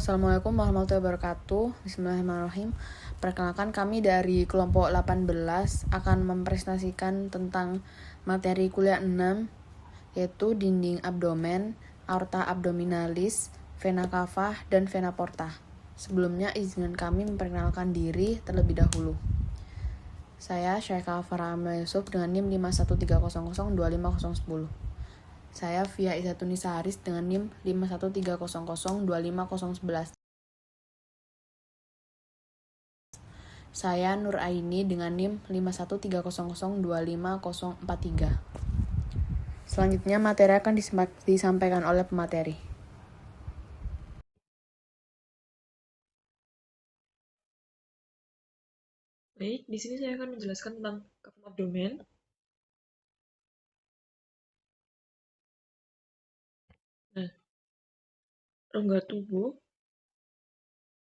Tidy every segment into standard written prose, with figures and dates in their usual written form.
Assalamualaikum warahmatullahi wabarakatuh. Bismillahirrahmanirrahim. Perkenalkan, kami dari kelompok 18 akan mempresentasikan tentang materi kuliah 6, yaitu dinding abdomen, aorta abdominalis, vena cava, dan vena porta. Sebelumnya izinkan kami memperkenalkan diri terlebih dahulu. Saya Syaikha Farah Amelia Yusuf dengan NIM 51300250010. Saya Via Izzatunisa Haris dengan NIM 51300250011. Saya Nur Aini dengan NIM 51300250043. Selanjutnya materi akan disampaikan oleh pemateri. Baik, di sini saya akan menjelaskan tentang kafum abdomen. Nah, rongga tubuh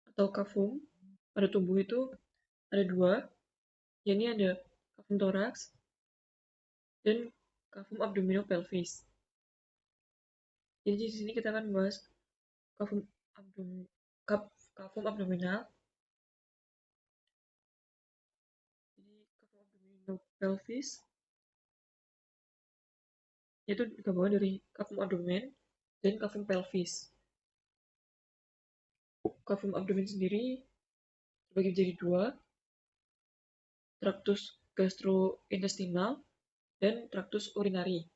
atau kafum pada tubuh itu ada dua, yakni ada kafum toraks dan kafum abdominopelvis. Jadi di sini kita akan membahas kafum abdominal. Jadi kafum abdominopelvis itu digabungkan dari kafum abdomen dan kafum pelvis. Kafum abdomen sendiri terbagi menjadi dua, traktus gastrointestinal dan traktus urinari.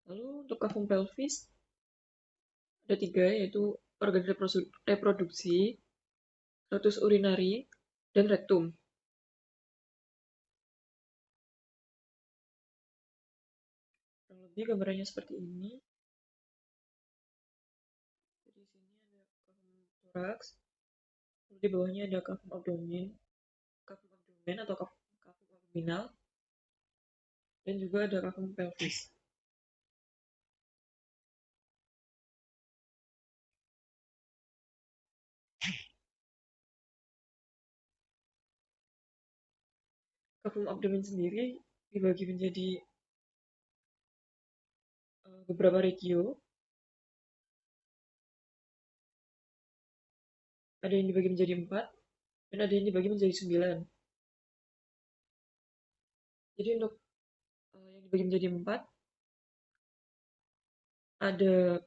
Lalu untuk kafum pelvis ada tiga, yaitu organ reproduksi, traktus urinari, dan rektum. Kurang lebih gambarannya seperti ini. Jadi di sini ada kafum toraks, lalu di bawahnya ada kafum abdomen atau kafum abdominal, dan juga ada kafum pelvis. Kafum abdomen sendiri dibagi menjadi beberapa regio. Ada yang dibagi menjadi 4, dan ada yang dibagi menjadi 9. Jadi untuk yang dibagi menjadi 4, ada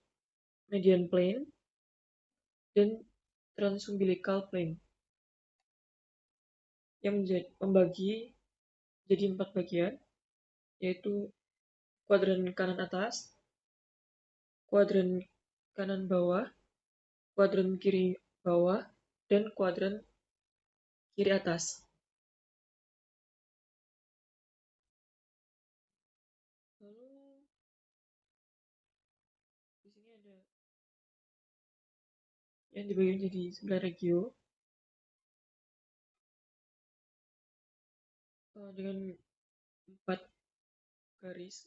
median plane dan transumbilical plane yang membagi jadi 4 bagian, yaitu kuadran kanan atas, kuadran kanan bawah, kuadran kiri bawah, dan kuadran kiri atas. Lalu di sini ada yang dibagi menjadi 9 regio dengan 4 garis.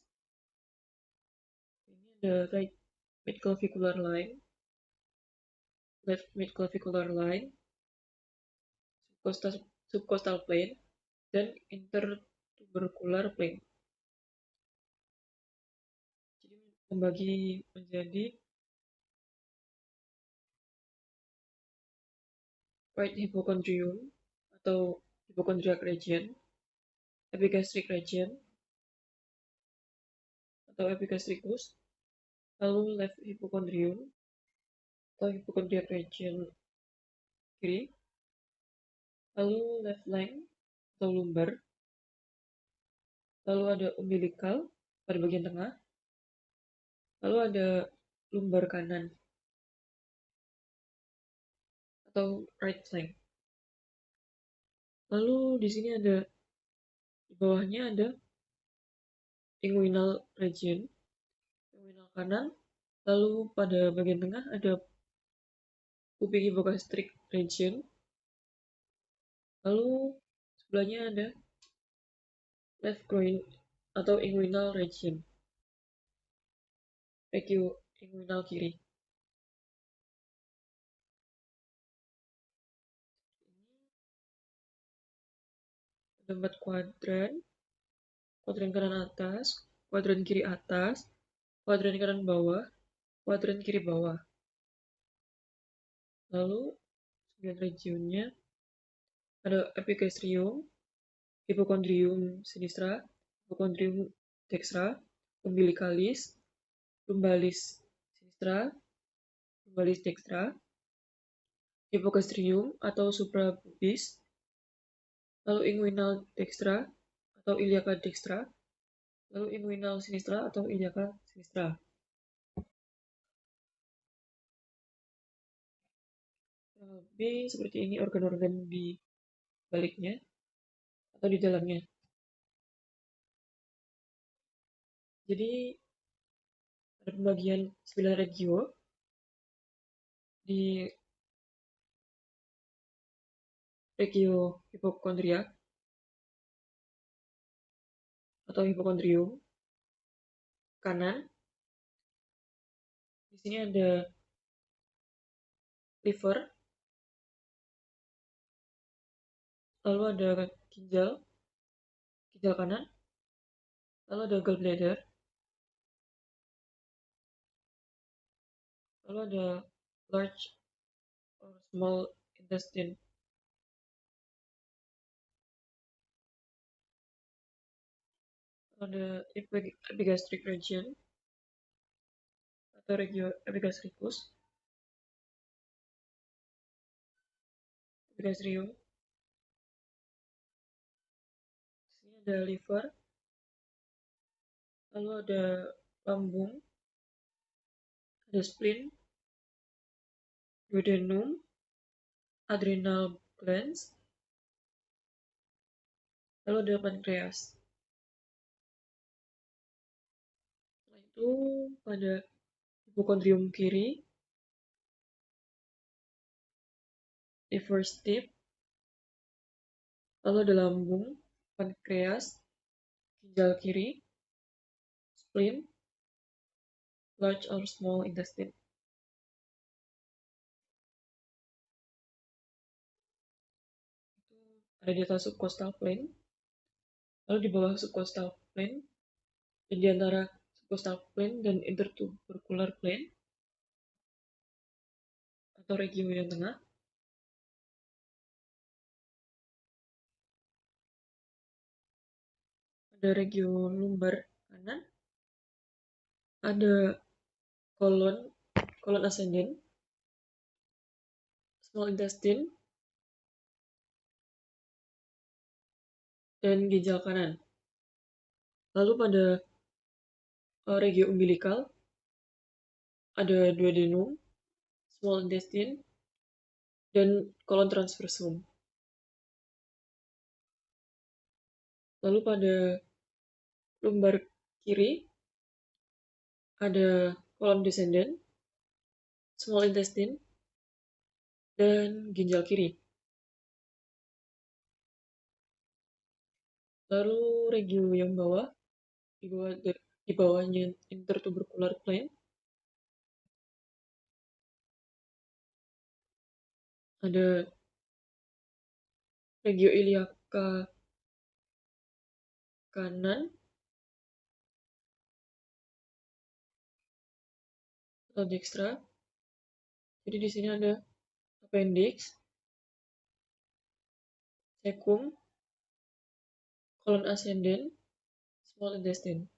Ini ada right midclavicular line, left midclavicular line, subcostal plane, dan intertubercular plane. Jadi membagi menjadi right hypochondrium atau hypochondriac region, epigastric region atau epigastricus, lalu left hypochondrium atau hypochondriac region kiri, lalu left lung atau lumbar, lalu ada umbilical pada bagian tengah, lalu ada lumbar kanan atau right flank. Lalu di sini ada, di bawahnya ada inguinal region, inguinal kanan, lalu pada bagian tengah ada pubic hypogastric region, lalu sebelahnya ada left groin atau inguinal region, regio inguinal kiri. Ada 4 kuadran, kuadran kanan atas, kuadran kiri atas, kuadran kanan bawah, kuadran kiri bawah. Lalu 9 regionnya ada epigastrium, hypochondrium sinistra, hypochondrium dextra, umbilicalis, lumbalis sinistra, lumbalis dextra, hypogastrium atau suprapubis, lalu inguinal dextra atau iliaca dextra, lalu inguinal sinistra atau iliaca sinistra. Lebih seperti ini organ-organ di baliknya atau di dalamnya. Jadi ada pembagian 9 regio di regio hipokondria atau hipokondrium kanan. Di sini ada liver, lalu ada ginjal kanan, lalu ada gallbladder, lalu ada large or small intestine, lalu ada epigastric region atau regio epigastricus, epigastrium. Di sini ada liver, lalu ada lambung, ada spleen, duodenum, adrenal glands, lalu ada pankreas. Setelah itu pada hipokondrium kiri, liver tip, lalu ada lambung, pankreas, ginjal kiri, spleen, large or small intestine. Ada di atas subcostal plane, lalu di bawah subcostal plane, dan di antara subcostal plane dan intertubercular plane atau regio yang tengah, ada regio lumbar kanan, ada kolon ascendent, small intestine, dan ginjal kanan. Lalu pada regio umbilical ada duodenum, small intestine, dan kolon transversum. Lalu pada lumbar kiri ada kolon descendant, small intestine, dan ginjal kiri. Lalu regio yang bawah, di bawahnya intertubercular plane, ada regio iliaca kanan atau dextra. Jadi di sini ada appendix, cecum, kolon ascendent, small intestine.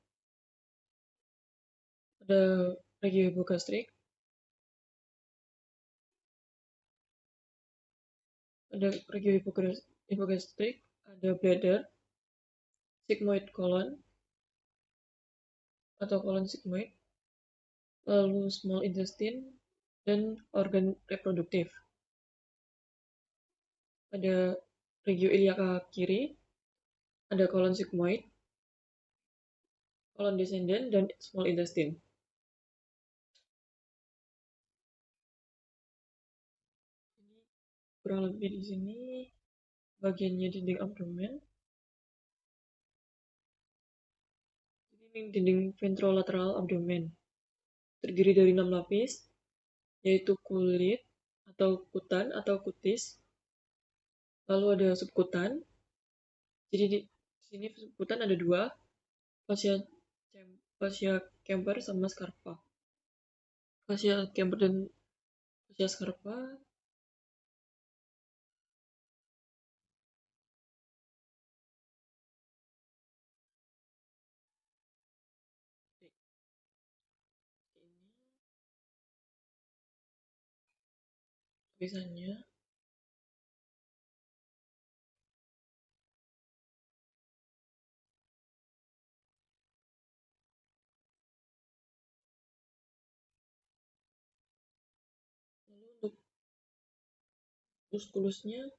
Ada regio hypogastrik, ada regio hypogastrik, ada bladder, sigmoid colon atau kolon sigmoid, lalu small intestine, dan organ reproduktif. Ada regio iliaca kiri, ada kolon sigmoid, kolon descendant, dan small intestine. Ini kurang lebih di sini bagiannya dinding abdomen. Ini dinding ventrolateral abdomen terdiri dari 6 lapis, yaitu kulit atau kutan atau kutis, lalu ada subkutan. Jadi di sini subkutan ada 2, fascia Kemper sama Scarpa. Fascia Kemper dan fascia Scarpa lapisannya. Lalu untuk muskulusnya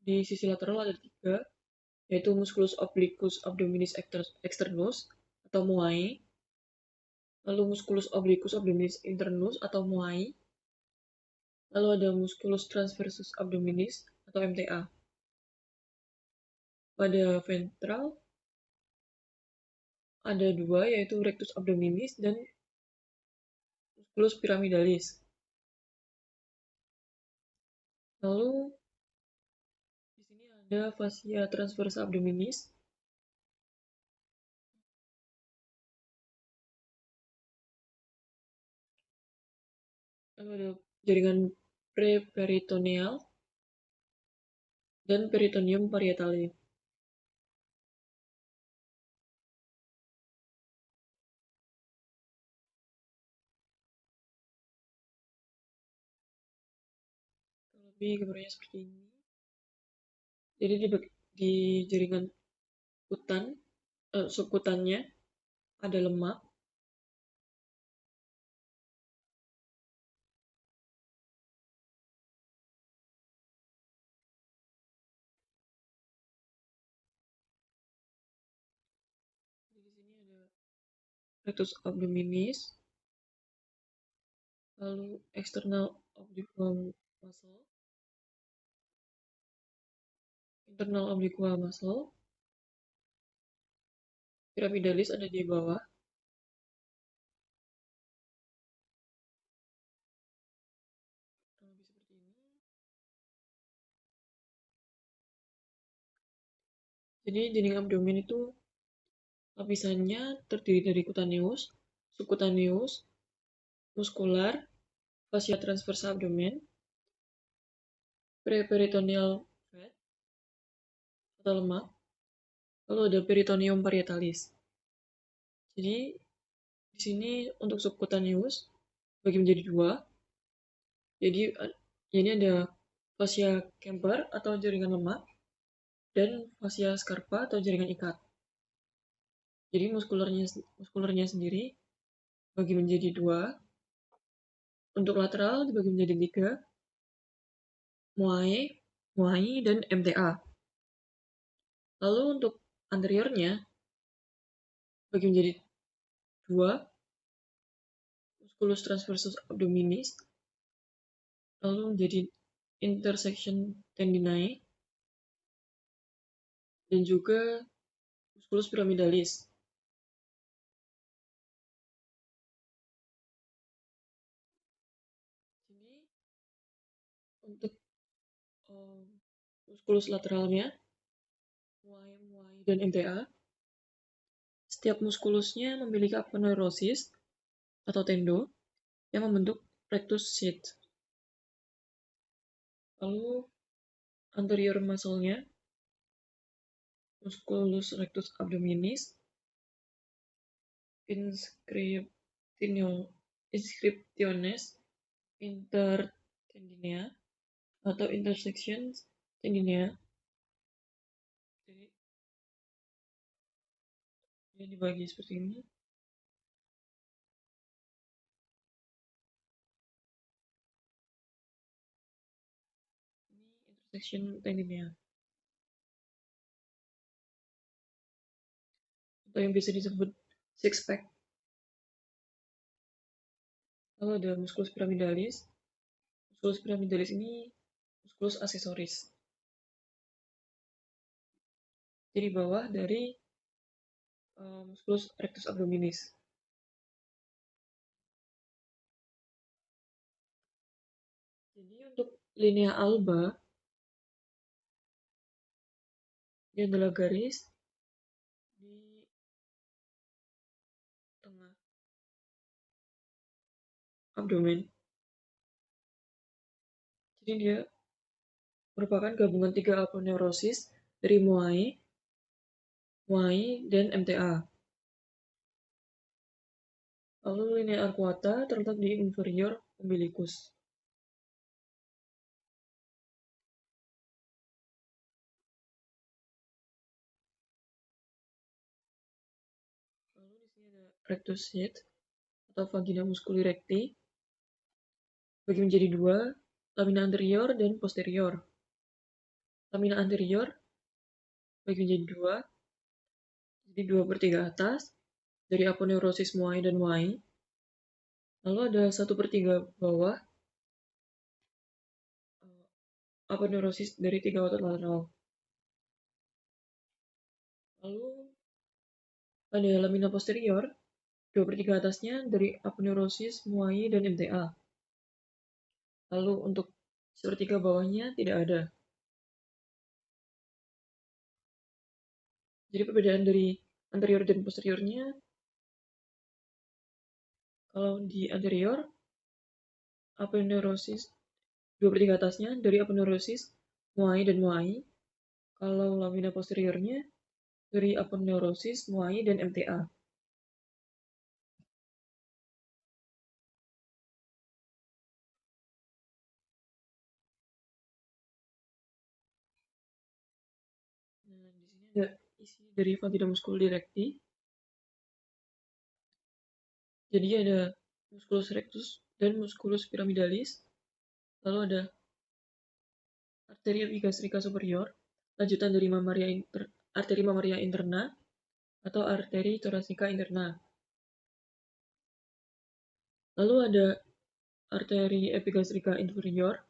di sisi lateral ada 3, yaitu musculus obliquus abdominis externus atau muai, lalu musculus obliquus abdominis internus atau muai, lalu ada musculus transversus abdominis atau MTA. Pada ventral ada 2, yaitu rectus abdominis dan musculus pyramidalis. Lalu di sini ada fascia transversa abdominis, lalu ada jaringan preperitoneal dan peritoneum parietale. Lebih gambarnya seperti ini. Jadi di jaringan subkutannya ada lemak, di sini ada rectus abdominis, lalu external obliqua muscle, internal obliqua muscle, pyramidalis ada di bawah, lebih seperti ini. Jadi dinding abdomen itu lapisannya terdiri dari cutaneus, subcutaneus, muskular, fascia transversa abdomen, preperitoneal fat atau lemak, lalu ada peritoneum parietalis. Jadi di sini untuk subcutaneus bagi menjadi 2. Jadi ini ada fascia Kemper atau jaringan lemak dan fascia scarpa atau jaringan ikat. Jadi muskulernya sendiri bagi menjadi 2. Untuk lateral dibagi menjadi 3, muai dan MTA. Lalu untuk anteriornya bagi menjadi 2, musculus transversus abdominis, lalu menjadi intersection tendinae, dan juga musculus pyramidalis. Jadi untuk musculus lateralnya, muai dan MTA, setiap muskulusnya memiliki aponeurosis atau tendo yang membentuk rectus sheath. Lalu anterior muscle-nya, musculus rectus abdominis, inscriptiones intertendinea atau intersections tendinea. Jadi dia dibagi seperti ini. Ini intersection tendinea atau yang bisa disebut six pack. Lalu ada musculus pyramidalis. Musculus pyramidalis ini musculus aksesoris. Jadi bawah dari musculus rectus abdominis. Jadi untuk linea alba ini adalah garis di tengah abdomen. Jadi dia merupakan gabungan 3 aponeurosis dari muai, dan MTA. Lalu linea arcuata terletak di inferior umbilicus. rectus sheath atau vagina musculi recti bagi menjadi dua, lamina anterior dan posterior. Lamina anterior bagi menjadi dua, jadi 2/3 atas dari aponeurosis muai dan muai. Lalu ada 1/3 bawah, aponeurosis dari 3 otot lateral. Lalu ada lamina posterior, 2/3 atasnya dari aponeurosis muai dan MTA. Lalu untuk 1/3 bawahnya tidak ada. Jadi perbedaan dari anterior dan posteriornya, kalau di anterior, aponeurosis 2/3 atasnya dari aponeurosis muai dan muai. Kalau lamina posteriornya dari aponeurosis muai dan MTA. Nah, di sini ada isi dari vagina musculi recti. Jadi ada musculus rectus dan musculus pyramidalis. Lalu ada arteria epigastrica superior, lanjutan dari arteri mamaria interna atau arteri thoracika interna. Lalu ada arteri epigastrica inferior,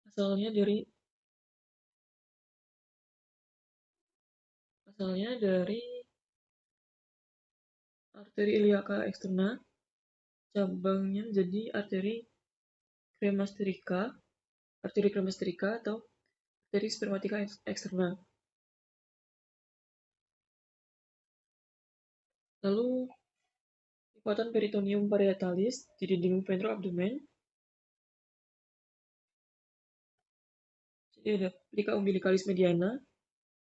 asalnya dari arteri iliaca externa, cabangnya menjadi arteri kremasterika atau arteri spermatica externa. Lalu lipatan peritoneum parietalis di dinding ventroabdomen. Jadi ada plica umbilicalis mediana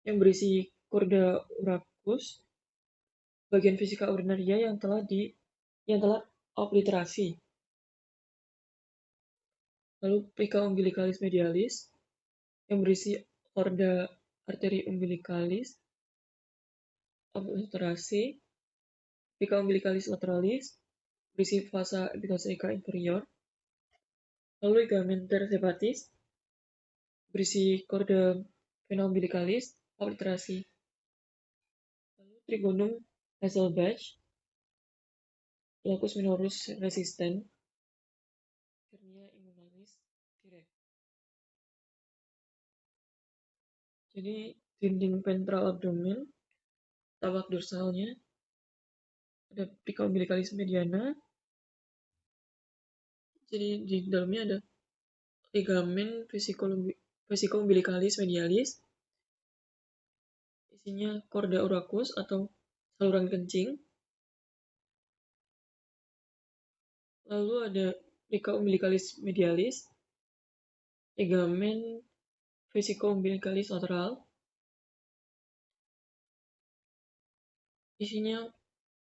yang berisi chorda urachus, bagian vesika urinaria yang telah obliterasi. Lalu plica umbilicalis medialis yang berisi chorda arteri umbilicalis obliterasi, plica umbilicalis lateralis berisi vasa epigastrica inferior. Lalu ligamen hepatis berisi chorda vena umbilicalis obliterasi. Lalu trigonum Hasselbalch, locus minorus resistent, hernia inguinalis direct. Jadi dinding ventral abdomen, tabak dorsalnya, ada plica umbilicalis mediana. Jadi di dalamnya ada ligamen vesico umbilicalis medialis, isinya chorda urachus atau saluran kencing. Lalu ada plica umbilicalis medialis, ligamen vesico umbilicalis lateral, isinya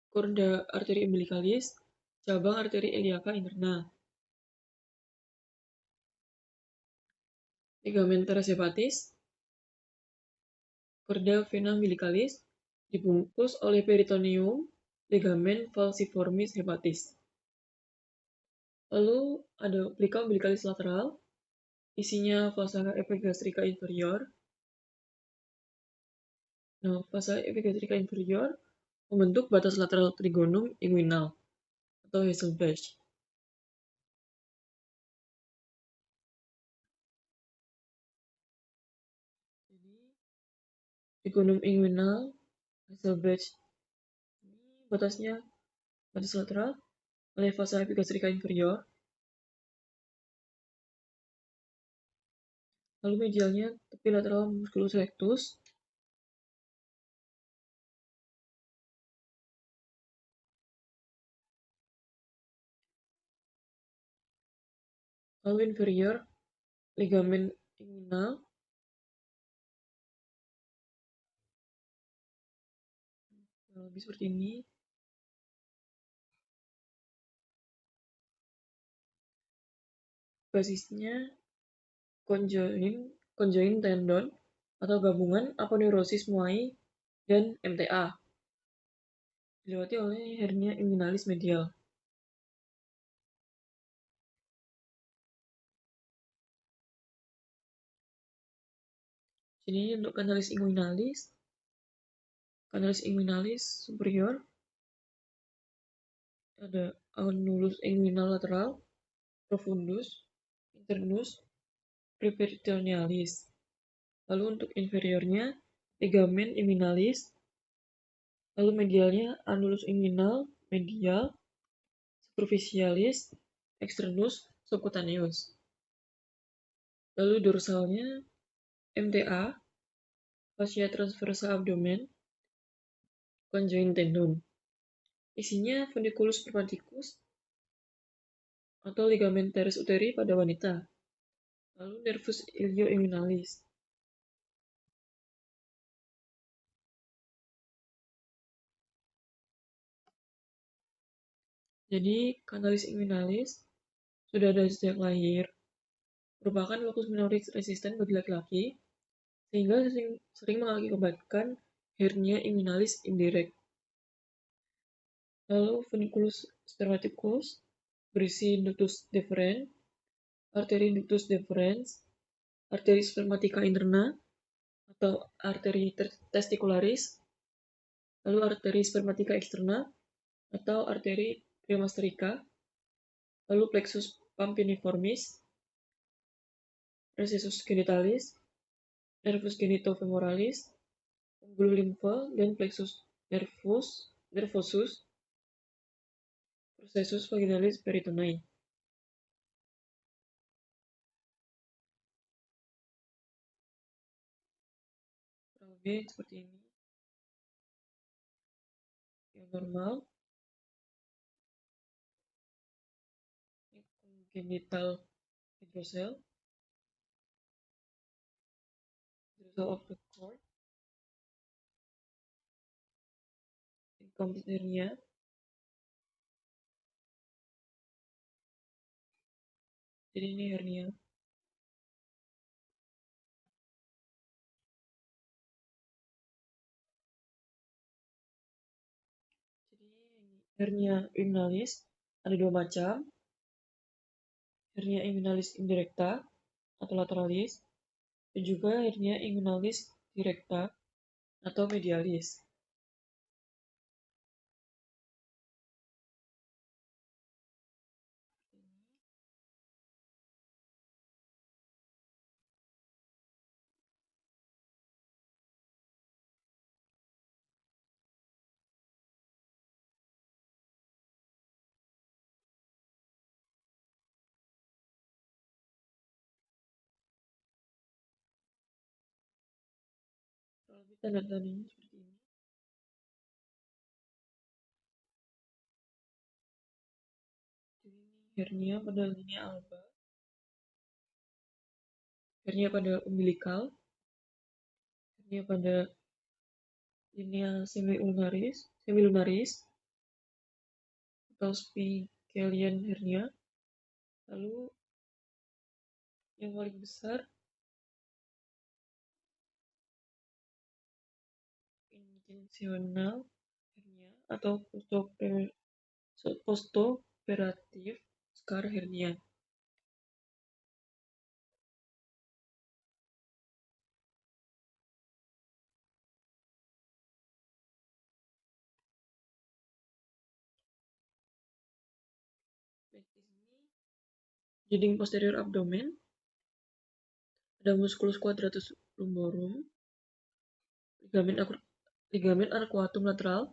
chorda arteri umbilicalis, cabang arteri iliaca interna. Ligamen teres hepatis, chorda vena umbilicalis, dibungkus oleh peritoneum, ligamen falciformis hepatis. Lalu ada plica umbilicalis lateral, isinya vasa epigastrica inferior. Nah, vasa epigastrica inferior membentuk batas lateral trigonum inguinal atau Hasselbalch. Jadi trigonum inguinal Hasselbalch ini batasnya batas lateral oleh vasa epigastrica inferior. Lalu medialnya tepi lateral musculus rectus. Lalu inferior ligamen inguinal. Lebih seperti ini. Basisnya conjoin tendon atau gabungan aponeurosis muai dan MTA. dilewati oleh hernia inguinalis medial. Jadi untuk kanalis inguinalis superior ada annulus inguinal lateral, profundus, internus, preperitonealis. Lalu untuk inferiornya ligamen inguinalis, lalu medialnya annulus inguinal medial, superficialis, externus, subcutaneus. Lalu dorsalnya MTA, fascia transversa abdomen, conjoint tendon. Isinya funiculus spermaticus atau ligamen teres uteri pada wanita. Lalu nervus ilioinguinalis. Jadi kanalis inguinalis sudah ada sejak lahir, merupakan locus minoris resisten bagi laki-laki, sehingga sering mengakibatkan hernia inguinalis indirect. Lalu funiculus spermaticus berisi ductus deferens, arteri ductus deferens, arteri spermatica interna atau arteri testicularis, lalu arteri spermatica externa atau arteri cremasterica, lalu plexus pampiniformis, recessus genitalis, nervus genitofemoralis, pembuluh limfa, dan plexus nervosus, processus vaginalis peritonei. Kurang lebih seperti ini. Yang normal, congenital hydrocele of the cord, incomplete hernia, jadi ini hernia. Jadi hernia inguinalis ada dua macam, hernia inguinalis indirecta atau lateralis, dan juga hernia inguinalis directa atau medialis. Kalau lebih tanda-tandanya seperti ini. Jadi ini hernia pada linea alba, hernia pada umbilikal, hernia pada linea semilunaris atau Spigelian hernia. Lalu yang paling besar intensional hernia atau postoperatif scar hernia. Di sini dinding posterior abdomen ada musculus quadratus lumborum, ligamen arcuatum lateral,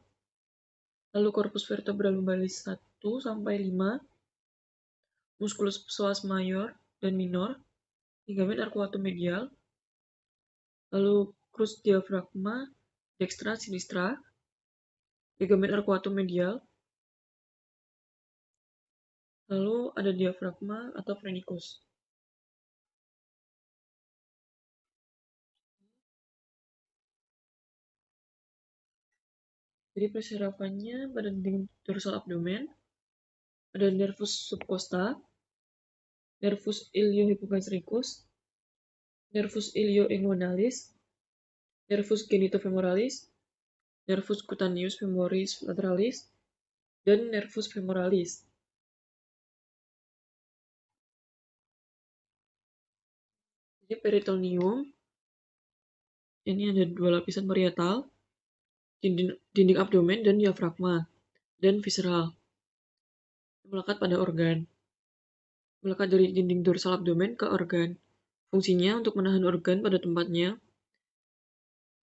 lalu corpus vertebral lumbalis 1 sampai 5, musculus psoas major dan minor, ligamen arcuatum medial, lalu crus diaphragma dextra sinistra, ligamen arcuatum medial, lalu ada diafragma atau phrenicus. Jadi perserafannya pada dinding dorsal abdomen ada nervus subcosta, nervus iliohypogastricus, nervus ilioinguinalis, nervus genitofemoralis, nervus cutaneus femoris lateralis, dan nervus femoralis. Jadi peritoneum ini ada dua lapisan parietal, dinding abdomen dan diafragma, dan visceral, melekat pada organ. Melekat dari dinding dorsal abdomen ke organ. Fungsinya untuk menahan organ pada tempatnya,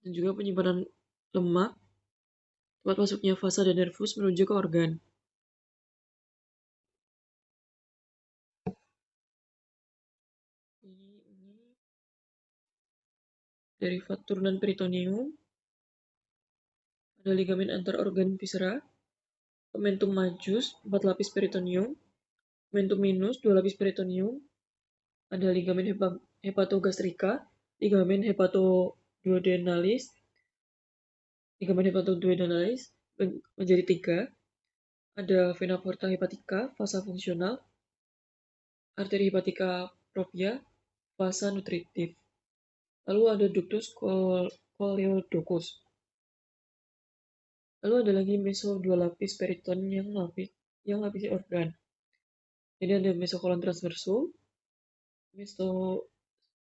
dan juga penyimpanan lemak, tempat masuknya vasa dan nervus menuju ke organ. Ini derivat turunan peritoneum, ada ligamen antar organ viscera, omentum majus, 4 lapis peritoneum, omentum minus, 2 lapis peritoneum, ada ligamen hepatogastrika, ligamen hepatoduodenalis, menjadi 3, ada vena porta hepatica, vasa fungsional, arteri hepatica propria, vasa nutritif. Lalu ada ductus coleodokus. Lalu ada lagi meso 2 lapis periton yang lapisi organ. Jadi ada mesokolon transversum,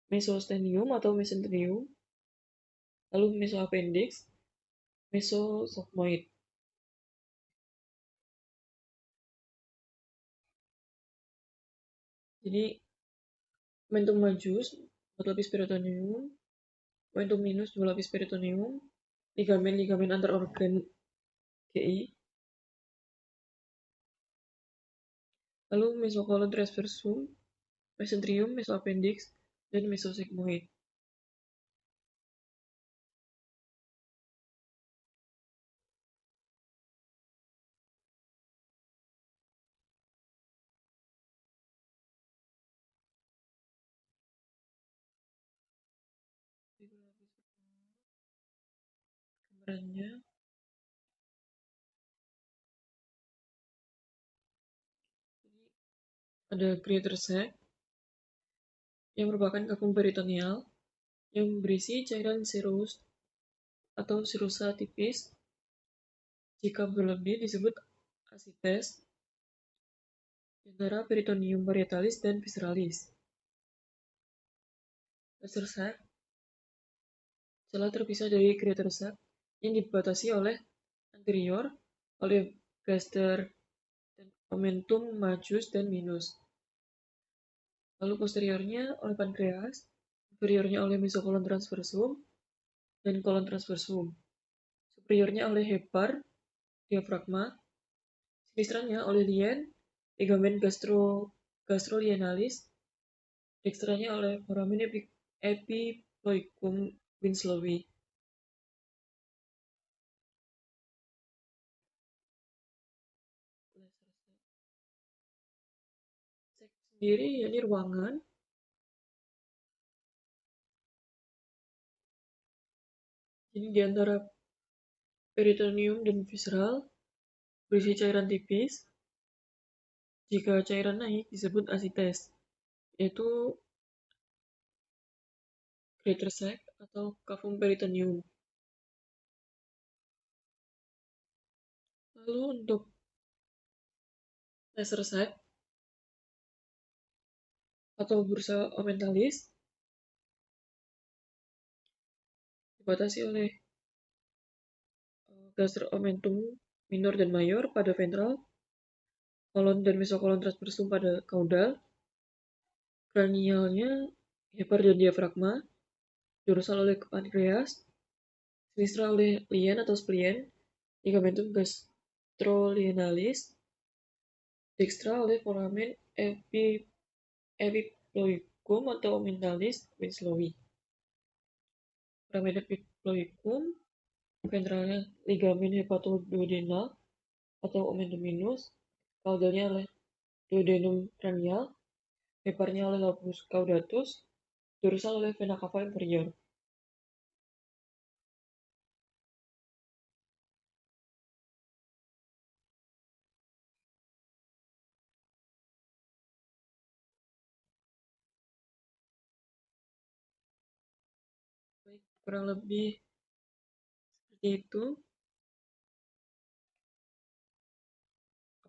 mesostenium atau mesenterium, lalu mesoappendix, mesosigmoid. Jadi omentum majus 4 lapis peritoneum, omentum minus 2 lapis peritoneum, ligamen antar organ GI, lalu mesokolon transversum, mesenterium, mesoappendix, dan mesosigmoid. Gambarannya ada greater sac yang merupakan kakung peritoneal yang berisi cairan serus atau serusa tipis. Jika berlebih disebut asites di antara peritoneum parietalis dan visceralis. Lesser sac, celah terpisah dari greater sac yang dibatasi oleh anterior oleh gaster dan omentum majus dan minus. Lalu posteriornya oleh pankreas, inferiornya oleh mesokolon transversum dan kolon transversum. Superiornya oleh hepar, diafragma, sinistranya oleh lien, ligamen gastrolienalis, dextranya oleh foramen epiploicum Winslowi. Seks sendiri yakni ruangan ini di antara peritoneum dan visceral berisi cairan tipis. Jika cairan naik disebut asites, yaitu greater sac atau cavum peritoneum. Lalu untuk lesser sac atau bursa omentalis dibatasi oleh gaster omentum minor dan mayor pada ventral, kolon dan mesokolon transversum pada caudal, kranialnya hepar dan diafragma, dorsal oleh pankreas, sinistra oleh lien atau splien, ligamentum gastrolienalis, dextra oleh foramen epiploicum atau omentalis Winslowi. Foramen epiploicum, ventralnya ligamen hepatoduodenal atau omentum minus, caudalnya oleh duodenum cranial, heparnya oleh lobus caudatus, dorsal oleh vena cava inferior. Baik, kurang lebih seperti itu.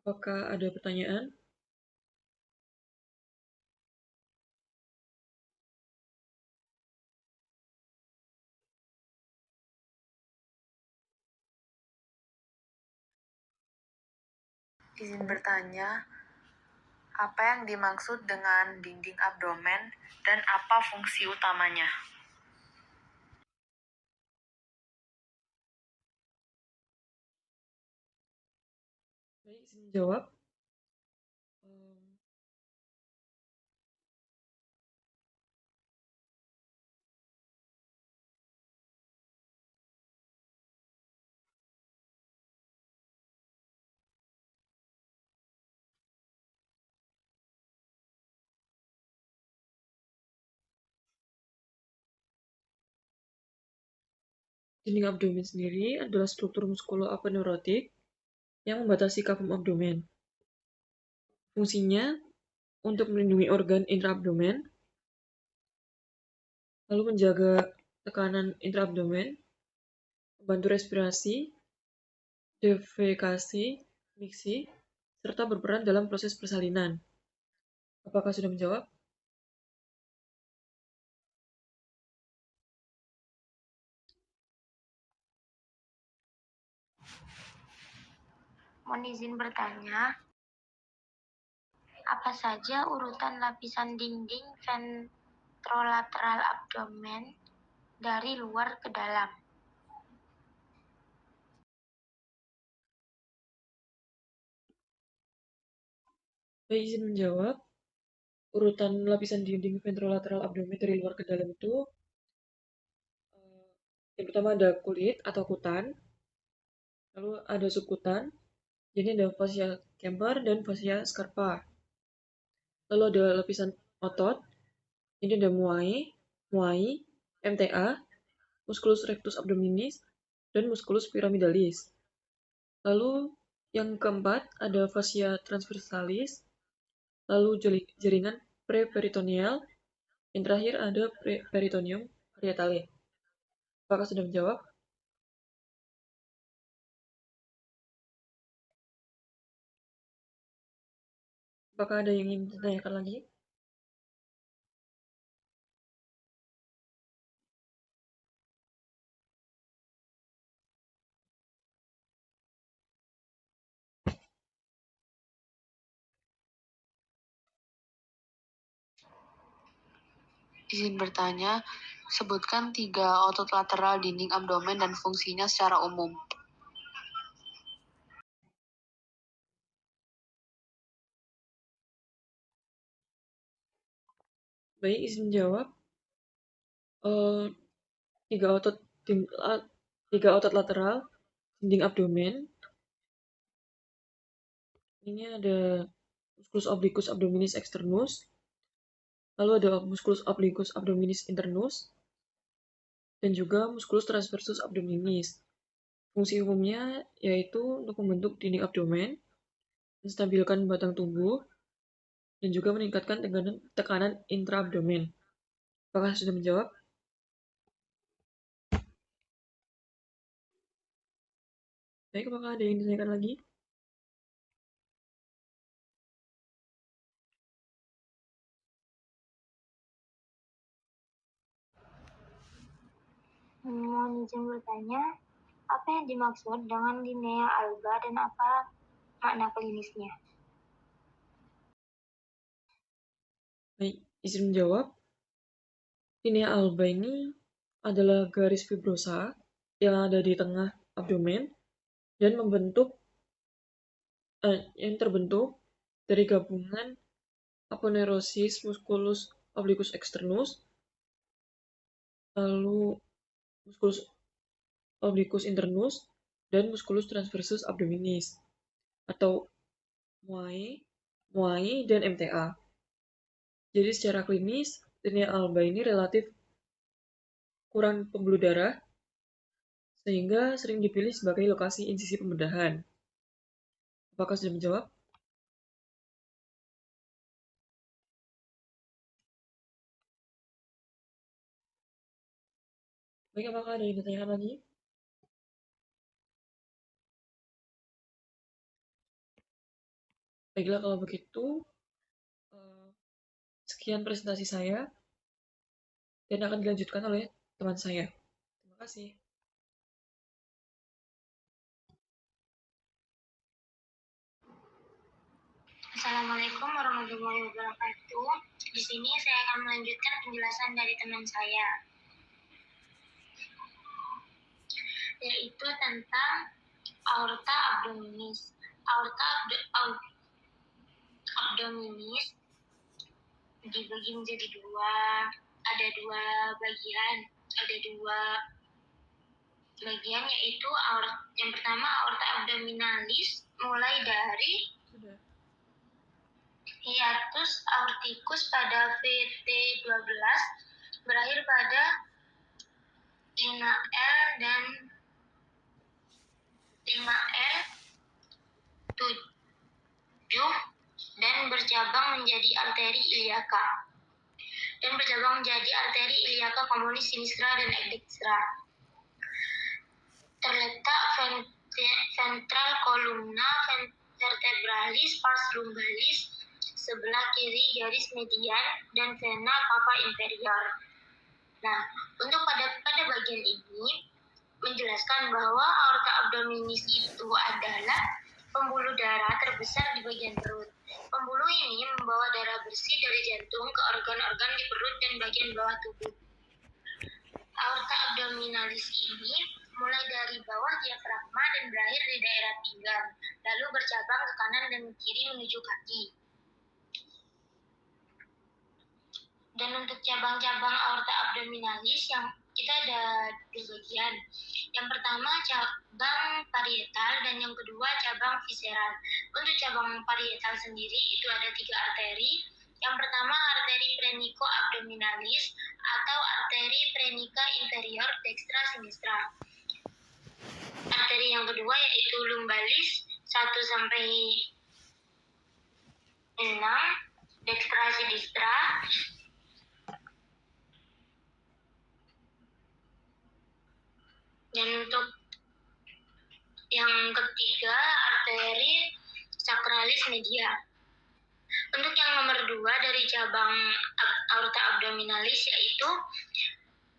Apakah ada pertanyaan? Izin bertanya, apa yang dimaksud dengan dinding abdomen dan apa fungsi utamanya? Baik, izin menjawab. Em, Dinding abdomen sendiri adalah struktur muskuloaponeurotik yang membatasi kafum abdomen. Fungsinya untuk melindungi organ intraabdomen, lalu menjaga tekanan intraabdomen, membantu respirasi, defekasi, miksi, serta berperan dalam proses persalinan. Apakah sudah menjawab? Mohon izin bertanya, apa saja urutan lapisan dinding ventrolateral abdomen dari luar ke dalam? Baik, izin menjawab. Urutan lapisan dinding ventrolateral abdomen dari luar ke dalam itu yang pertama ada kulit atau kutan, lalu ada subkutan, jadi ada fascia Kemper dan fascia scarpa. Lalu ada lapisan otot, jadi ada muai, MTA, musculus rectus abdominis, dan musculus pyramidalis. Lalu yang keempat ada fascia transversalis, lalu jaringan preperitoneal, yang terakhir ada peritoneum parietale. Apakah sudah menjawab? Apakah ada yang ingin ditanyakan lagi? Izin bertanya, sebutkan 3 otot lateral dinding abdomen dan fungsinya secara umum. Baik, izin menjawab. Eh, tiga otot tiga otot lateral dinding abdomen. Ini ada musculus obliquus abdominis externus, lalu ada musculus obliquus abdominis internus, dan juga musculus transversus abdominis. Fungsi umumnya yaitu untuk membentuk dinding abdomen, menstabilkan batang tubuh, dan juga meningkatkan tekanan intraabdomen. Apakah sudah menjawab? Baik, apakah ada yang ditanyakan lagi? Mohon izin bertanya, apa yang dimaksud dengan linea alba dan apa makna klinisnya? Baik, izin menjawab. Linea alba ini adalah garis fibrosa yang ada di tengah abdomen dan yang terbentuk dari gabungan aponeurosis musculus obliquus externus, lalu musculus obliquus internus, dan musculus transversus abdominis atau muai, dan MTA. Jadi secara klinis, linea alba ini relatif kurang pembuluh darah sehingga sering dipilih sebagai lokasi insisi pembedahan. Apakah sudah menjawab? Baik, apakah ada yang ditanyakan lagi? Baiklah kalau begitu, sekian presentasi saya dan akan dilanjutkan oleh teman saya. Terima kasih. Assalamualaikum warahmatullahi wabarakatuh. Di sini saya akan melanjutkan penjelasan dari teman saya, yaitu tentang aorta abdominis. Aorta abdominis dibagi menjadi ada dua bagian yaitu yang pertama aorta abdominalis mulai dari Sudah. hiatus aorticus pada VT12 berakhir pada 5L dan 5L 7 dan bercabang menjadi arteri iliaka commonis sinistra dan dextra. Terletak ventral columna vertebralis pars lumbalis sebelah kiri garis median dan vena cava inferior. Nah, untuk pada bagian ini menjelaskan bahwa aorta abdominis itu adalah pembuluh darah terbesar di bagian perut. Pembuluh ini membawa darah bersih dari jantung ke organ-organ di perut dan bagian bawah tubuh. Aorta abdominalis ini mulai dari bawah diafragma dan berakhir di daerah pinggang, lalu bercabang ke kanan dan kiri menuju kaki. Dan untuk cabang-cabang aorta abdominalis yang kita ada dua bagian. Yang pertama cabang parietal dan yang kedua cabang visceral. Untuk cabang parietal sendiri itu ada 3 arteri. Yang pertama arteri prenico abdominalis atau arteri prenica inferior dextra sinistra. Arteri yang kedua yaitu lumbalis 1 sampai 6 dextra sinistra. Dan untuk yang ketiga, arteri sacralis media. Untuk yang nomor 2 dari cabang aorta abdominalis yaitu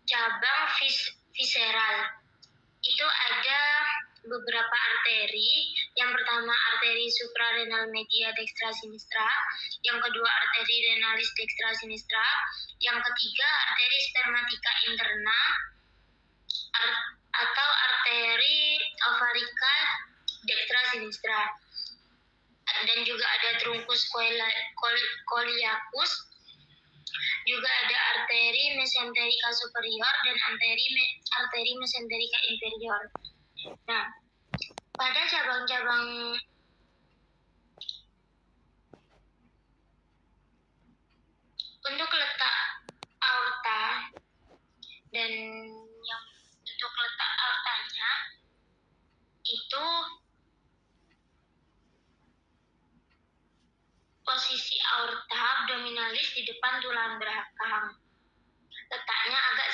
cabang visceral. Itu ada beberapa arteri. Yang pertama arteri suprarenal media dextra sinistra, yang kedua arteri renalis dextra sinistra, yang ketiga arteri spermatica interna atau arteri ovarikal dextra sinistra. Dan juga ada truncus coeliacus, juga ada arteri mesenterica superior dan arteri mesenterica inferior. Nah, pada cabang-cabang untuk letak aorta dan yang untuk letak aortanya itu posisi aorta abdominalis di depan tulang belakang. Letaknya agak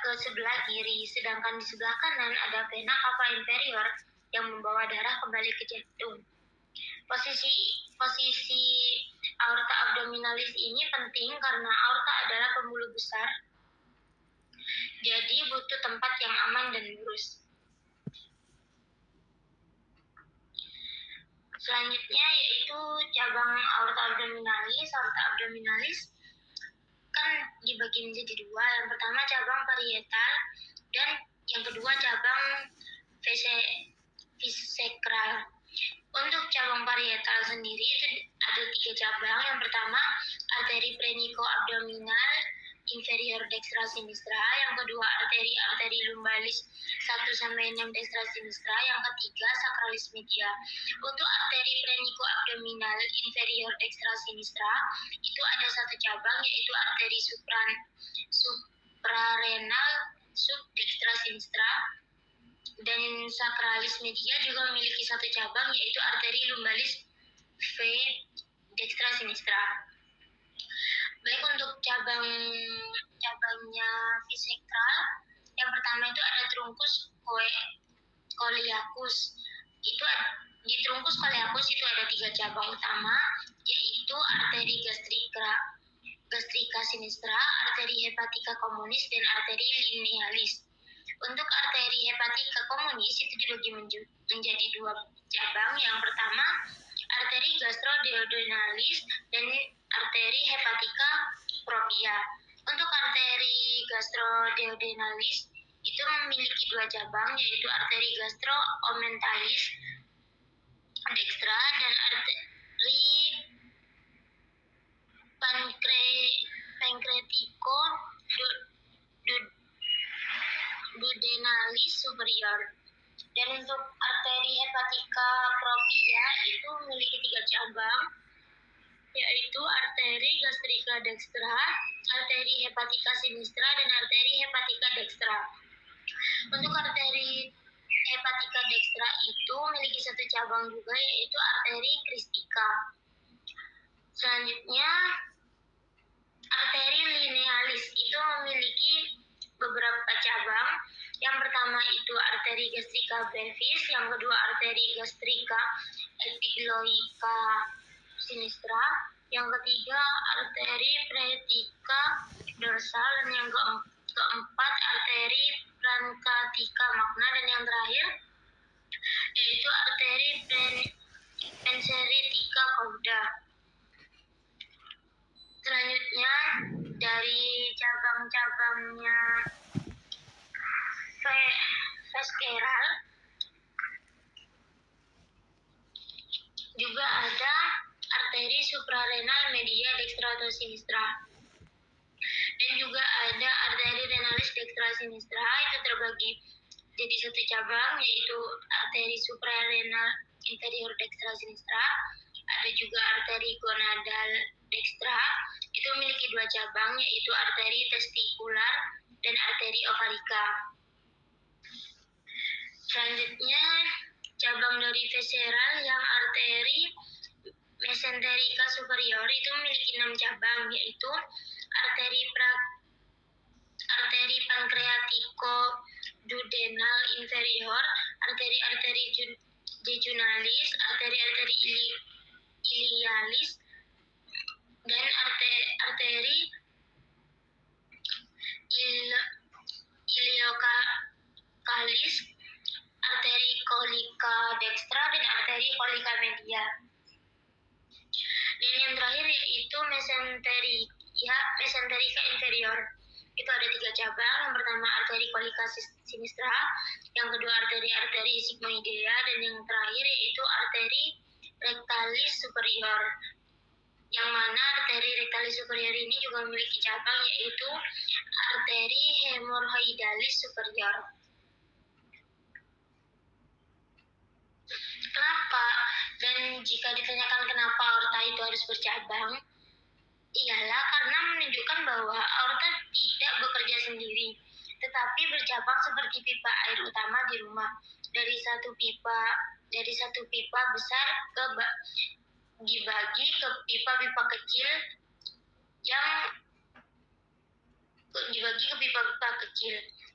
ke sebelah kiri, sedangkan di sebelah kanan ada vena cava inferior yang membawa darah kembali ke jantung. Posisi aorta abdominalis ini penting karena aorta adalah pembuluh besar, jadi butuh tempat yang aman dan lurus. Selanjutnya yaitu cabang aorta abdominalis. Aorta abdominalis kan dibagi menjadi 2. Yang pertama cabang parietal dan yang kedua cabang visceral. Untuk cabang parietal sendiri itu ada 3 cabang. Yang pertama arteri prenico abdominal inferior dextra sinistra, yang kedua arteri lumbalis 1 sampai 6 dextra sinistra, yang ketiga sacralis media. Untuk arteri prenico abdominal inferior dextra sinistra itu ada 1 cabang yaitu arteri suprarenal sub dextra sinistra, dan sacralis media juga memiliki 1 cabang yaitu arteri lumbalis V dextra sinistra. Baik, untuk cabangnya visceral, yang pertama itu ada truncus coeliacus. Itu Di trunkus coleus itu ada 3 cabang utama, yaitu arteri gastrika sinistra, arteri hepatika communis, dan arteri linealis. Untuk arteri hepatika communis itu dibagi menjadi 2 cabang. Yang pertama, arteri gastroduodenalis dan arteri hepatika propria. Untuk arteri gastroduodenalis itu memiliki 2 cabang, yaitu arteri gastroomentalis dextra dan arteri pancreatico duodenalis superior. Dan untuk arteri hepatika propria itu memiliki 3 cabang, yaitu arteri gastrika dextra, arteri hepatika sinistra, dan arteri hepatika dextra. Untuk arteri hepatika dextra itu memiliki 1 cabang juga, yaitu arteri kristika. Selanjutnya, arteri linealis itu memiliki beberapa cabang. Yang pertama itu arteri gastrika brevis, yang kedua arteri gastrika epigloika sinistra, yang ketiga arteri pretica dorsal, dan yang keempat arteri pancreatica magna, dan yang terakhir yaitu arteri pancreatica cauda. Selanjutnya, dari cabang-cabangnya vascular juga ada arteri suprarenal media dextra atau sinistra, dan juga ada arteri renalis dextra sinistra. Itu terbagi jadi 1 cabang, yaitu arteri suprarenal inferior dextra sinistra. Ada juga arteri gonadal dextra, itu memiliki 2 cabang, yaitu arteri testikular dan arteri ovarika. Selanjutnya, cabang dari visceral yang arteri mesenterica superior itu memiliki 6 cabang, yaitu arteri pancreatico duodenal inferior, arteri jejunalis, arteri ilialis, dan arteri iliokalis, arteri kolika dextra, dan arteri kolika media. Dan yang terakhir yaitu mesenterica inferior. Itu ada 3 cabang. Yang pertama arteri kolika sinistra, yang kedua arteri sigmoidea, dan yang terakhir yaitu arteri rectalis superior. Yang mana arteri rectalis superior ini juga memiliki cabang, yaitu arteri hemorrhoidalis superior. Kenapa? Dan jika ditanyakan kenapa aorta itu harus bercabang, ialah karena menunjukkan bahwa aorta tidak bekerja sendiri, tetapi bercabang seperti pipa air utama di rumah. Dari satu pipa besar dibagi ke pipa-pipa kecil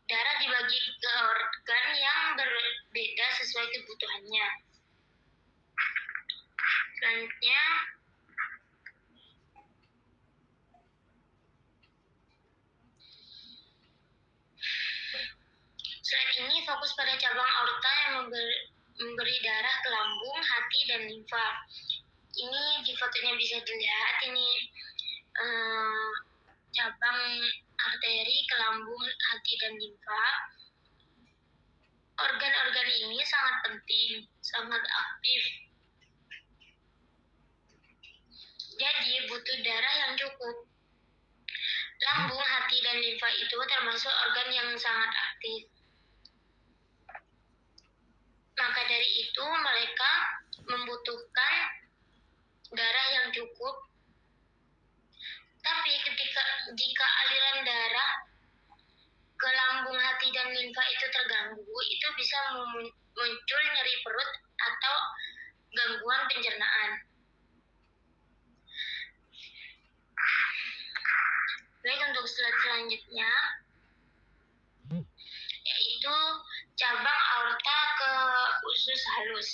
Darah dibagi ke organ yang berbeda sesuai kebutuhannya. Selanjutnya, slide ini fokus pada cabang aorta yang memberi darah ke lambung, hati, dan limfa. Ini di fotonya bisa dilihat, ini cabang arteri ke lambung, hati, dan limfa. Organ-organ ini sangat penting, sangat aktif. Jadi butuh darah yang cukup. Lambung, hati, dan limfa itu termasuk organ yang sangat aktif. Maka dari itu mereka membutuhkan darah yang cukup. Tapi jika aliran darah ke lambung, hati, dan limfa itu terganggu, itu bisa muncul nyeri perut atau gangguan pencernaan. Baik, untuk slide selanjutnya yaitu cabang aorta ke usus halus.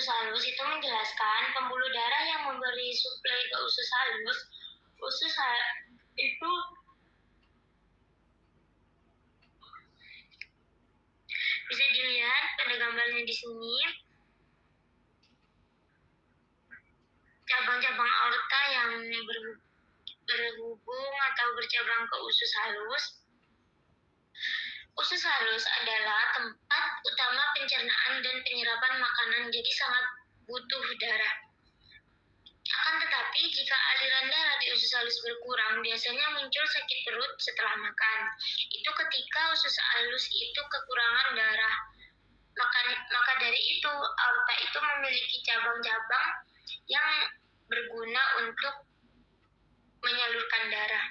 usus halus itu menjelaskan pembuluh darah yang memberi suplai ke usus halus. Itu bisa dilihat pada gambarnya di sini. Cabang-cabang aorta yang berhubung atau bercabang ke usus halus. Usus halus adalah tempat utama pencernaan dan penyerapan makanan, jadi sangat butuh darah. Akan tetapi, jika aliran darah di usus halus berkurang, biasanya muncul sakit perut setelah makan. Itu ketika usus halus itu kekurangan darah. Maka dari itu, aorta itu memiliki cabang-cabang yang berguna untuk menyalurkan darah.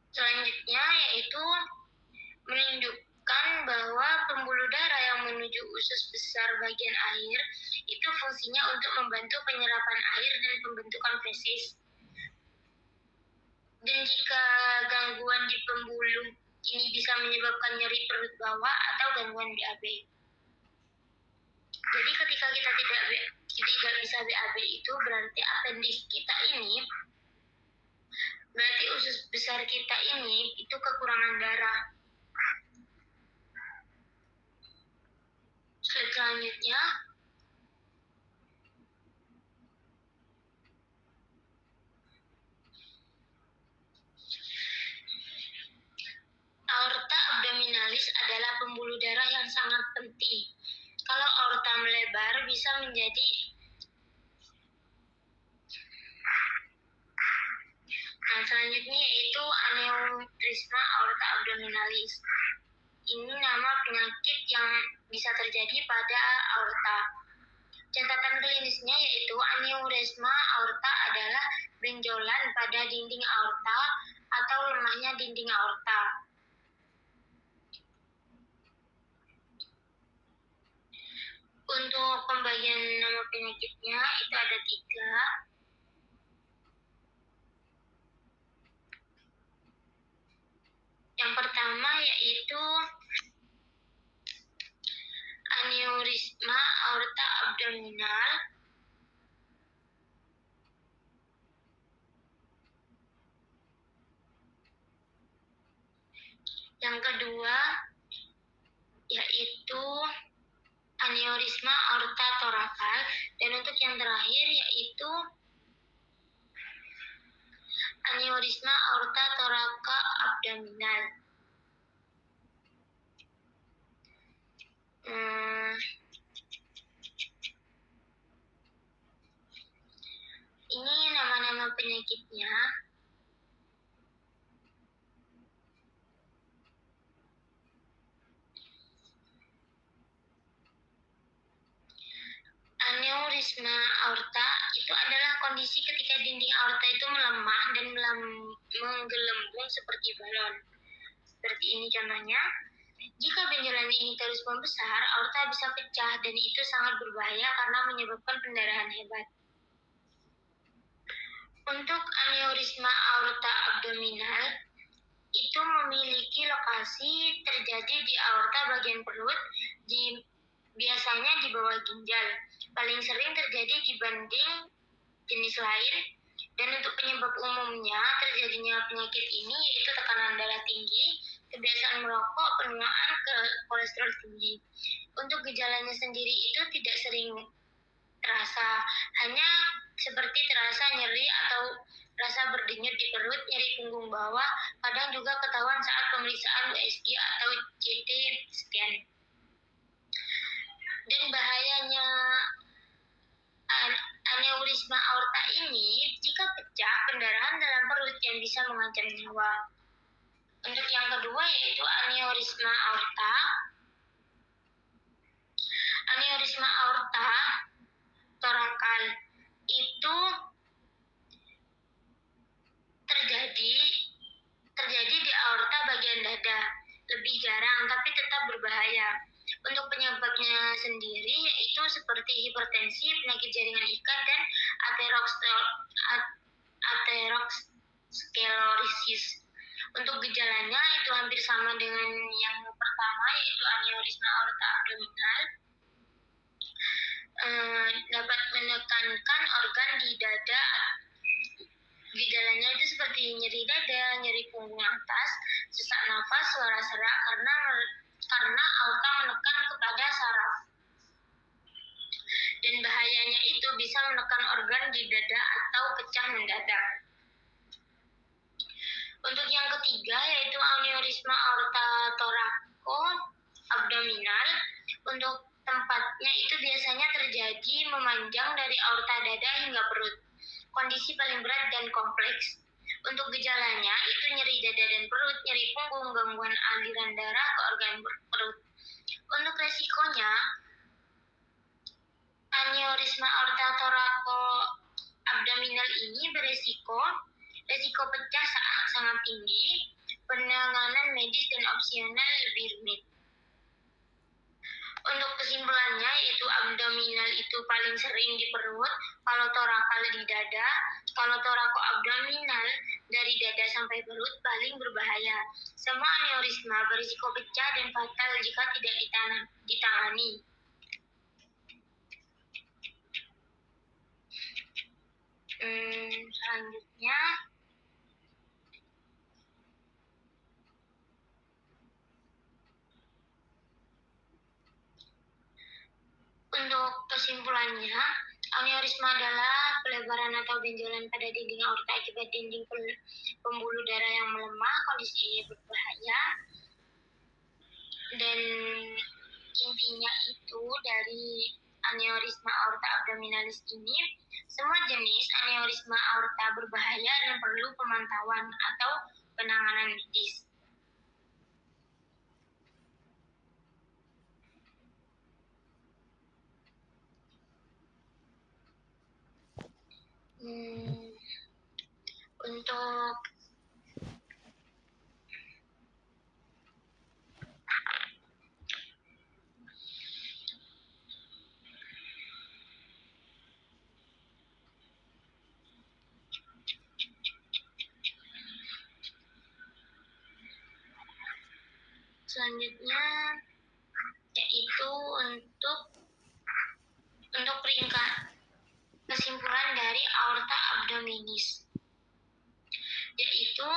Selanjutnya yaitu menunjukkan bahwa pembuluh darah yang menuju usus besar bagian akhir itu fungsinya untuk membantu penyerapan air dan pembentukan fesis. Dan jika gangguan di pembuluh ini bisa menyebabkan nyeri perut bawah atau gangguan BAB. Jadi ketika kita tidak bisa BAB itu berarti apendis kita ini, berarti usus besar kita ini itu kekurangan darah. Slide selanjutnya. Aorta abdominalis adalah pembuluh darah yang sangat penting. Kalau aorta melebar bisa menjadi selanjutnya yaitu aneurisma aorta abdominalis. Ini nama penyakit yang bisa terjadi pada aorta. Catatan klinisnya yaitu aneurisma aorta adalah benjolan pada dinding aorta atau lemahnya dinding aorta. Untuk pembagian nama penyakitnya itu ada 3. Yang pertama yaitu aneurisma aorta abdominal. Yang kedua yaitu aneurisma aorta torakal, dan untuk yang terakhir yaitu aneurisma aorta toraka abdominal. Ini nama-nama penyakitnya. Aneurisma aorta itu adalah kondisi ketika dinding aorta itu melemah dan menggelembung seperti balon. Seperti ini contohnya. Jika benjolan ini terus membesar, aorta bisa pecah dan itu sangat berbahaya karena menyebabkan pendarahan hebat. Untuk aneurisma aorta abdominal itu memiliki lokasi terjadi di aorta bagian perut, biasanya di bawah ginjal. Paling sering terjadi dibanding jenis lain, dan untuk penyebab umumnya terjadinya penyakit ini yaitu tekanan darah tinggi, kebiasaan merokok, penuaan, kolesterol tinggi. Untuk gejalanya sendiri itu tidak sering terasa, hanya seperti terasa nyeri atau rasa berdenyut di perut, nyeri punggung bawah, kadang juga ketahuan saat pemeriksaan USG atau CT scan. Dan bahayanya aneurisma aorta ini, jika pecah, pendarahan dalam perut yang bisa mengancam nyawa. Untuk yang kedua yaitu aneurisma aorta. Aneurisma aorta torakal itu terjadi di aorta bagian dada. Lebih jarang tapi tetap berbahaya. Untuk penyebabnya sendiri yaitu seperti hipertensi, penyakit jaringan ikat, dan aterosklerosis. Untuk gejalanya itu hampir sama dengan yang pertama, yaitu aneurisma aorta abdominal. Dapat menekankan organ di dada. Gejalanya itu seperti nyeri dada, nyeri punggung atas, sesak nafas, suara serak karena aorta menekan kepada saraf. Dan bahayanya itu bisa menekan organ di dada atau pecah mendadak. Untuk yang ketiga yaitu aneurisma aorta thoracoabdominal. Untuk tempatnya itu biasanya terjadi memanjang dari aorta dada hingga perut. Kondisi paling berat dan kompleks. Untuk gejalanya itu nyeri dada dan perut, nyeri punggung, gangguan aliran darah ke organ perut. Untuk resikonya, aneurisma aorta thoracoabdominal ini resiko pecah sangat tinggi, penanganan medis dan opsional lebih rumit. Untuk kesimpulannya, yaitu abdominal itu paling sering di perut, kalau torakal di dada, kalau thoracoabdominal dari dada sampai perut paling berbahaya. Semua aneurisma berisiko pecah dan fatal jika tidak ditangani. Selanjutnya, untuk kesimpulannya, aneurisma adalah pelebaran atau benjolan pada dinding aorta akibat dinding pembuluh darah yang melemah. Kondisi ini berbahaya. Dan intinya itu dari aneurisma aorta abdominalis ini, semua jenis aneurisma aorta berbahaya dan perlu pemantauan atau penanganan medis. Untuk selanjutnya yaitu untuk peringkat kesimpulan dari aorta abdominis, yaitu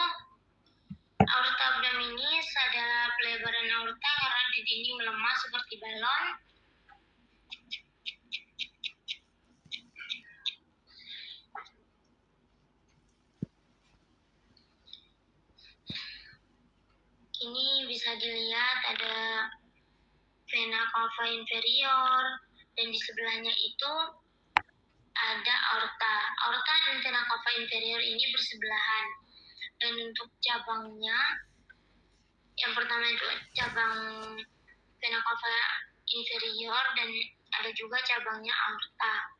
aorta abdominis adalah pelebaran aorta karena di dinding melemah seperti balon. Ini bisa dilihat ada vena cava inferior, dan di sebelahnya itu ada aorta. Aorta dan vena cava inferior ini bersebelahan. Dan untuk cabangnya, yang pertama itu cabang vena cava inferior dan ada juga cabangnya aorta.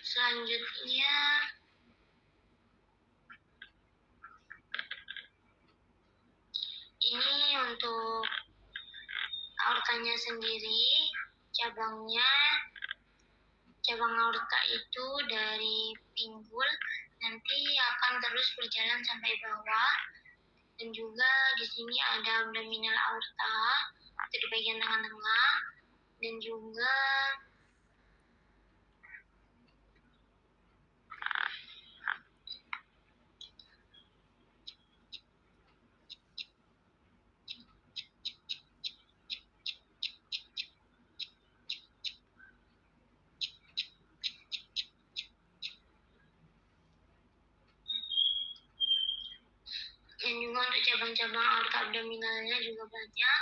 Selanjutnya, ini untuk aortanya sendiri, cabang aorta itu dari pinggul nanti akan terus berjalan sampai bawah, dan juga di sini ada abdominal aorta itu di bagian tengah-tengah, dan juga untuk cabang-cabang aorta abdominalnya juga banyak.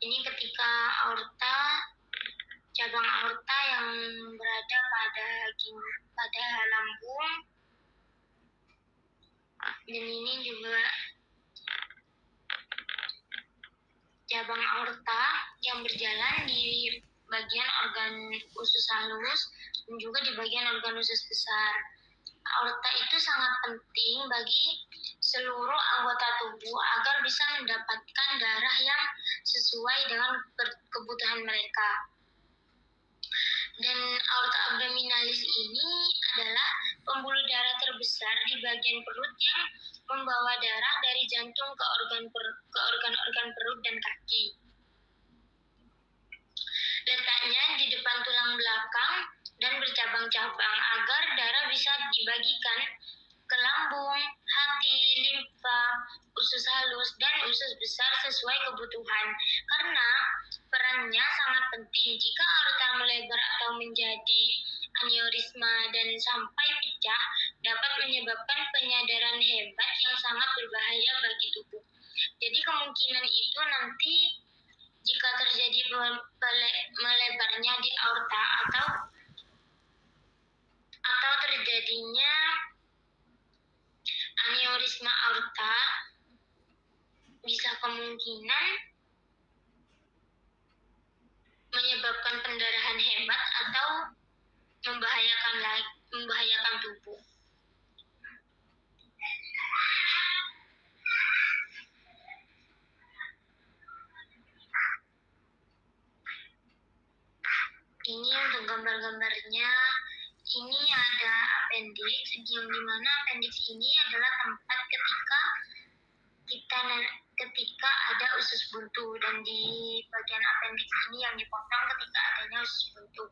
Ini ketika cabang aorta yang berada pada lambung, dan ini juga cabang aorta yang berjalan di bagian organ usus halus dan juga di bagian organ usus besar. Aorta itu sangat penting bagi seluruh anggota tubuh agar bisa mendapatkan darah yang sesuai dengan kebutuhan mereka. Dan aorta abdominalis ini adalah pembuluh darah terbesar di bagian perut yang membawa darah dari jantung ke organ-organ perut dan kaki. Letaknya di depan tulang belakang dan bercabang-cabang agar darah bisa dibagikan ke lambung, hati, limfa, usus halus, dan usus besar sesuai kebutuhan. Karena perannya sangat penting. Jika aorta melebar atau menjadi aneurisma dan sampai pecah, dapat menyebabkan penyadaran hebat yang sangat berbahaya bagi tubuh. Jadi kemungkinan itu nanti jika terjadi melebarnya di aorta atau terjadinya aneurisma aorta, bisa kemungkinan menyebabkan pendarahan hebat atau membahayakan tubuh. Ini untuk gambar-gambarnya. Ini ada appendix, yang dimana appendix ini adalah tempat ketika ada usus buntu, dan di bagian appendix ini yang dipotong ketika adanya usus buntu.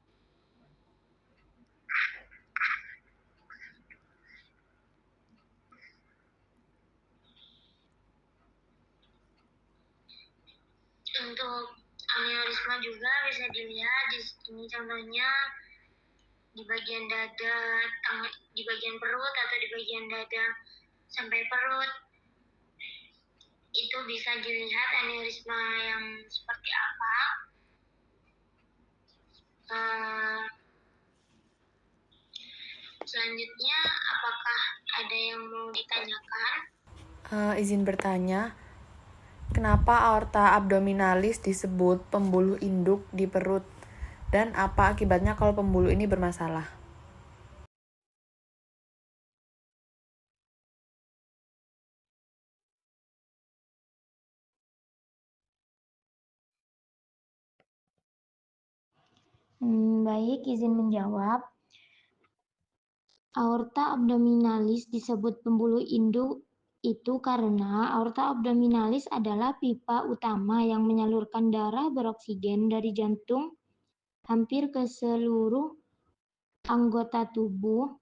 Untuk aneurisma juga bisa dilihat di sini, contohnya di bagian dada, di bagian perut atau di bagian dada sampai perut. Itu bisa dilihat aneurisma yang seperti apa. Selanjutnya, apakah ada yang mau ditanyakan? Izin bertanya, kenapa aorta abdominalis disebut pembuluh induk di perut? Dan apa akibatnya kalau pembuluh ini bermasalah? Baik, izin menjawab. Aorta abdominalis disebut pembuluh induk itu karena aorta abdominalis adalah pipa utama yang menyalurkan darah beroksigen dari jantung hampir ke seluruh anggota tubuh,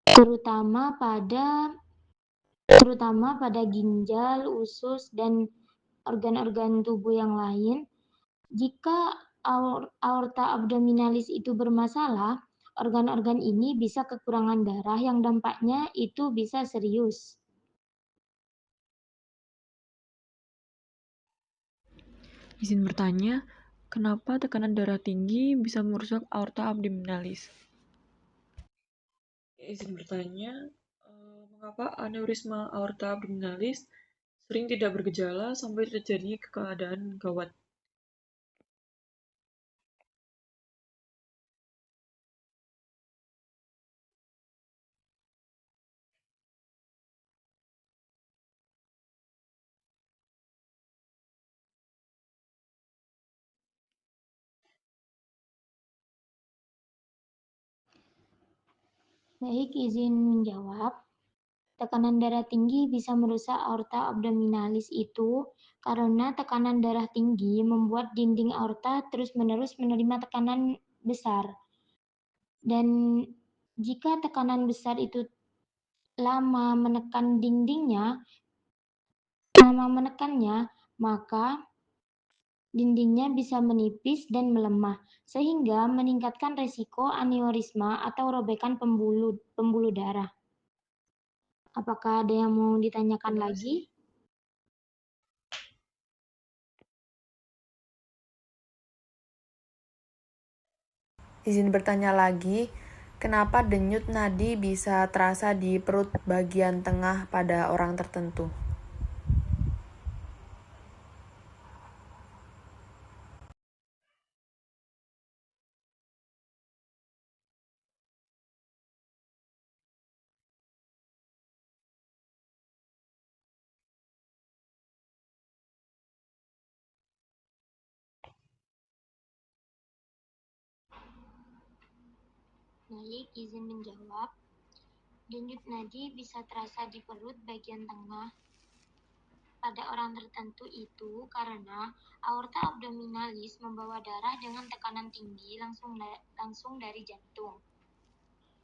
terutama pada ginjal, usus, dan organ-organ tubuh yang lain. Jika aorta abdominalis itu bermasalah, organ-organ ini bisa kekurangan darah yang dampaknya itu bisa serius. Izin bertanya, kenapa tekanan darah tinggi bisa merusak aorta abdominalis? Izin bertanya, mengapa aneurisma aorta abdominalis sering tidak bergejala sampai terjadi keadaan gawat? Baik, izin menjawab. Tekanan darah tinggi bisa merusak aorta abdominalis itu karena tekanan darah tinggi membuat dinding aorta terus-menerus menerima tekanan besar. Dan jika tekanan besar itu lama menekannya, maka dindingnya bisa menipis dan melemah, sehingga meningkatkan resiko aneurisma atau robekan pembuluh darah. Apakah ada yang mau ditanyakan lagi? Izin bertanya lagi, kenapa denyut nadi bisa terasa di perut bagian tengah pada orang tertentu? Baik, izin menjawab. Denyut nadi bisa terasa di perut bagian tengah pada orang tertentu itu karena aorta abdominalis membawa darah dengan tekanan tinggi langsung dari jantung.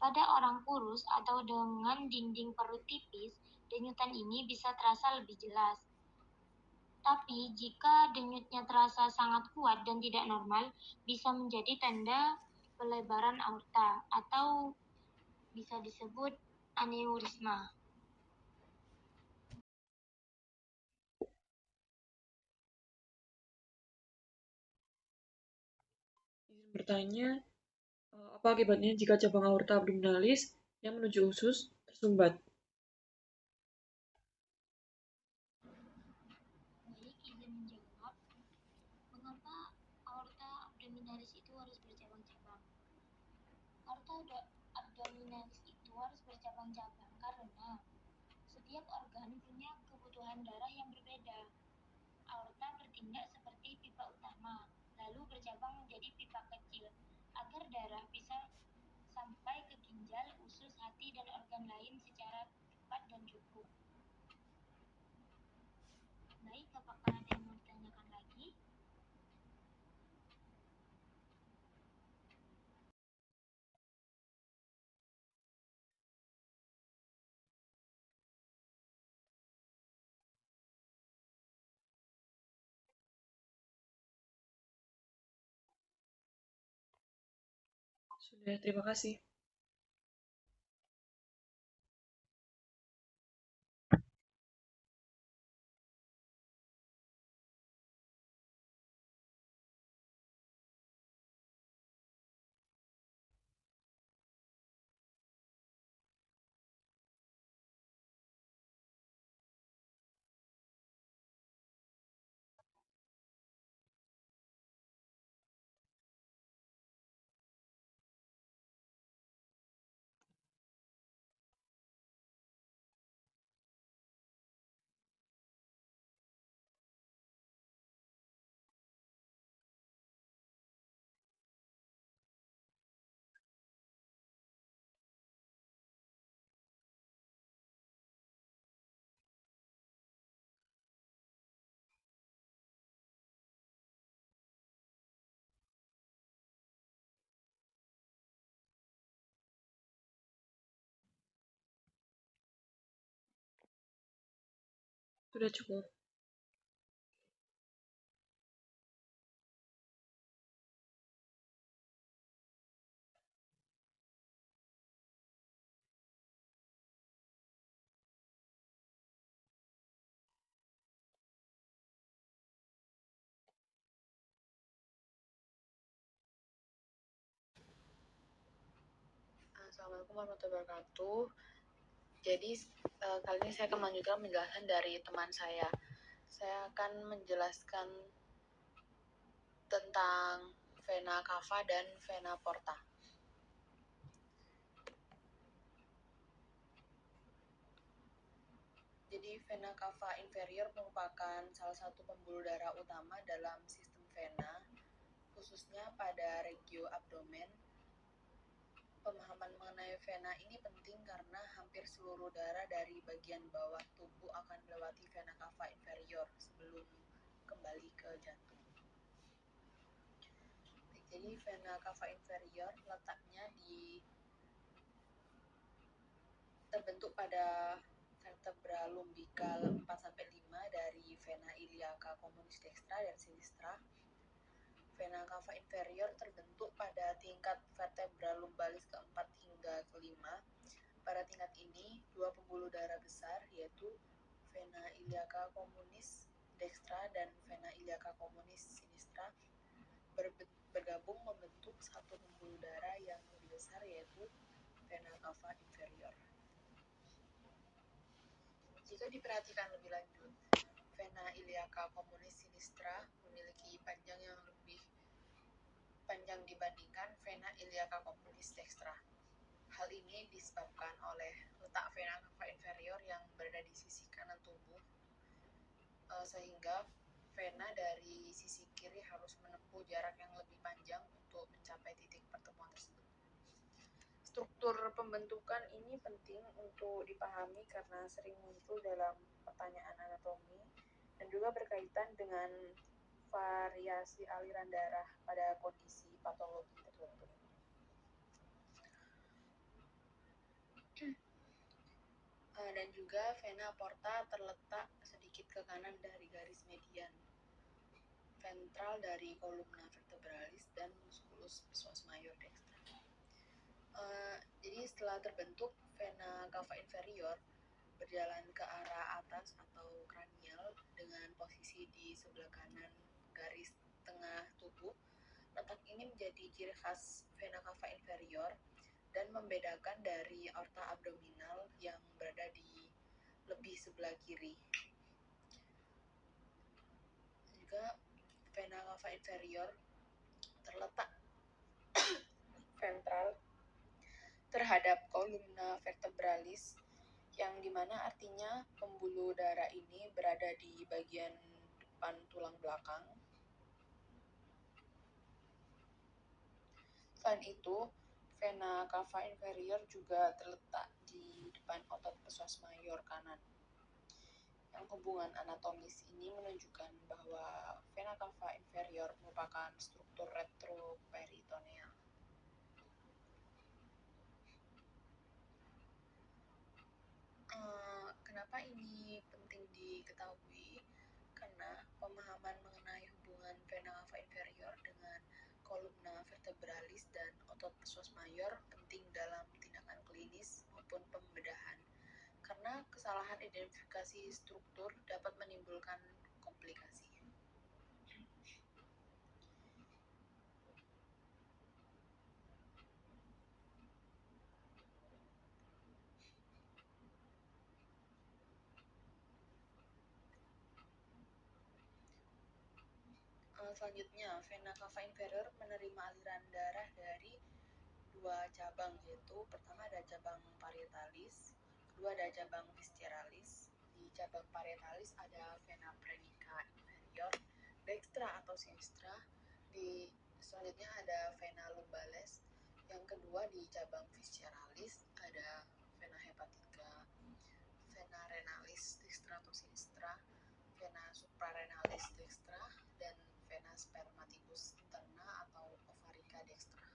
Pada orang kurus atau dengan dinding perut tipis, denyutan ini bisa terasa lebih jelas. Tapi jika denyutnya terasa sangat kuat dan tidak normal, bisa menjadi tanda pelebaran aorta atau bisa disebut aneurisma. Izin bertanya, apa akibatnya jika cabang aorta abdominalis yang menuju usus tersumbat? Baik, izin menjawab. Mengapa aorta abdominalis itu harus bercabang-cabang? Aorta abdominalis itu harus bercabang-cabang karena setiap organ punya kebutuhan darah yang berbeda. Aorta bertindak seperti pipa utama, lalu bercabang menjadi pipa kecil, agar darah bisa sampai ke ginjal, usus, hati, dan organ lain secara cepat dan cukup. Baik, apakah ada yang mau ditanyakan lagi? Sudah, terima kasih. Sudah cukup. Assalamualaikum warahmatullahi wabarakatuh. Jadi kali ini saya akan melanjutkan penjelasan dari teman saya. Saya akan menjelaskan tentang vena cava dan vena porta. Jadi vena cava inferior merupakan salah satu pembuluh darah utama dalam sistem vena, khususnya pada regio abdomen. Pemahaman mengenai vena ini penting karena hampir seluruh darah dari bagian bawah tubuh akan melewati vena cava inferior sebelum kembali ke jantung. Jadi vena cava inferior letaknya terbentuk pada vertebra lumbikal 4-5 dari vena iliaca communis dextra dan sinistra. Vena cava inferior terbentuk pada tingkat vertebra lumbalis keempat hingga kelima. Pada tingkat ini, dua pembuluh darah besar yaitu vena iliaca communis dextra dan vena iliaca communis sinistra bergabung membentuk satu pembuluh darah yang lebih besar yaitu vena cava inferior. Jika diperhatikan lebih lanjut, vena iliaca communis sinistra memiliki panjang yang lebih panjang dibandingkan vena iliaca communis dextra. Hal ini disebabkan oleh letak vena cava inferior yang berada di sisi kanan tubuh, sehingga vena dari sisi kiri harus menempuh jarak yang lebih panjang untuk mencapai titik pertemuan tersebut. Struktur pembentukan ini penting untuk dipahami karena sering muncul dalam pertanyaan anatomi dan juga berkaitan dengan variasi aliran darah pada kondisi patologi tertentu. Dan juga vena porta terletak sedikit ke kanan dari garis median ventral dari kolumna vertebralis dan musculus psoas major dextra. Jadi setelah terbentuk, vena cava inferior berjalan ke arah atas atau kranial dengan posisi di sebelah kanan garis tengah tubuh. Letak ini menjadi ciri khas vena cava inferior dan membedakan dari aorta abdominal yang berada di lebih sebelah kiri. Juga vena cava inferior terletak ventral terhadap kolumna vertebralis, yang dimana artinya pembuluh darah ini berada di bagian depan tulang belakang. Selain itu, vena cava inferior juga terletak di depan otot psoas major kanan. Yang hubungan anatomis ini menunjukkan bahwa vena cava inferior merupakan struktur retroperitoneal. Kenapa ini penting diketahui? Karena pemahaman mengenai hubungan vena cava inferior dengan kolumna vertebralis dan otot psoas major penting dalam tindakan klinis maupun pembedahan. Karena kesalahan identifikasi struktur dapat menimbulkan komplikasi. Selanjutnya, vena cava inferior menerima aliran darah dari dua cabang, yaitu pertama ada cabang parietalis, kedua ada cabang visceralis. Di cabang parietalis ada vena praenica inferior, dextra atau sinistra. Selanjutnya ada vena lumbales. Yang kedua di cabang visceralis ada vena hepatica, vena renalis dextra atau sinistra, vena suprarenalis dextra, dan vena spermaticus interna atau ovarica dextra.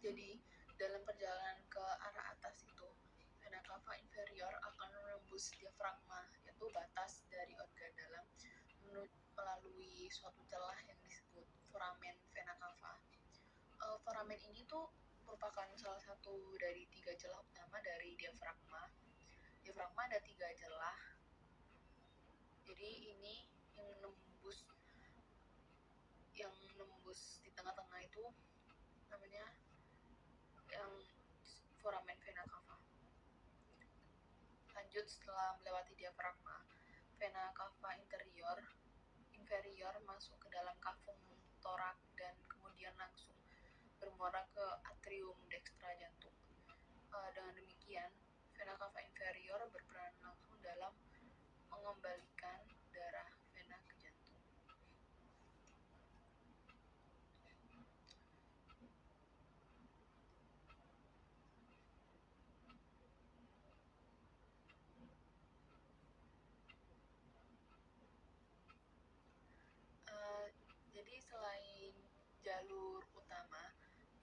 Jadi, dalam perjalanan ke arah atas itu, vena cava inferior akan menembus diafragma, yaitu batas dari organ dalam, melalui suatu celah yang disebut foramen vena cava. Foramen ini tuh merupakan salah satu dari 3 celah utama dari diafragma. Diafragma ada 3 celah. Jadi ini yang nembus di tengah-tengah itu namanya yang foramen vena cava. Lanjut, setelah melewati diafragma, vena cava inferior masuk ke dalam kafum torak dan kemudian langsung bermuara ke atrium dextra jantung. Dengan demikian, vena cava inferior berperan langsung dalam mengembalikan darah vena ke jantung. Jadi selain jalur utama,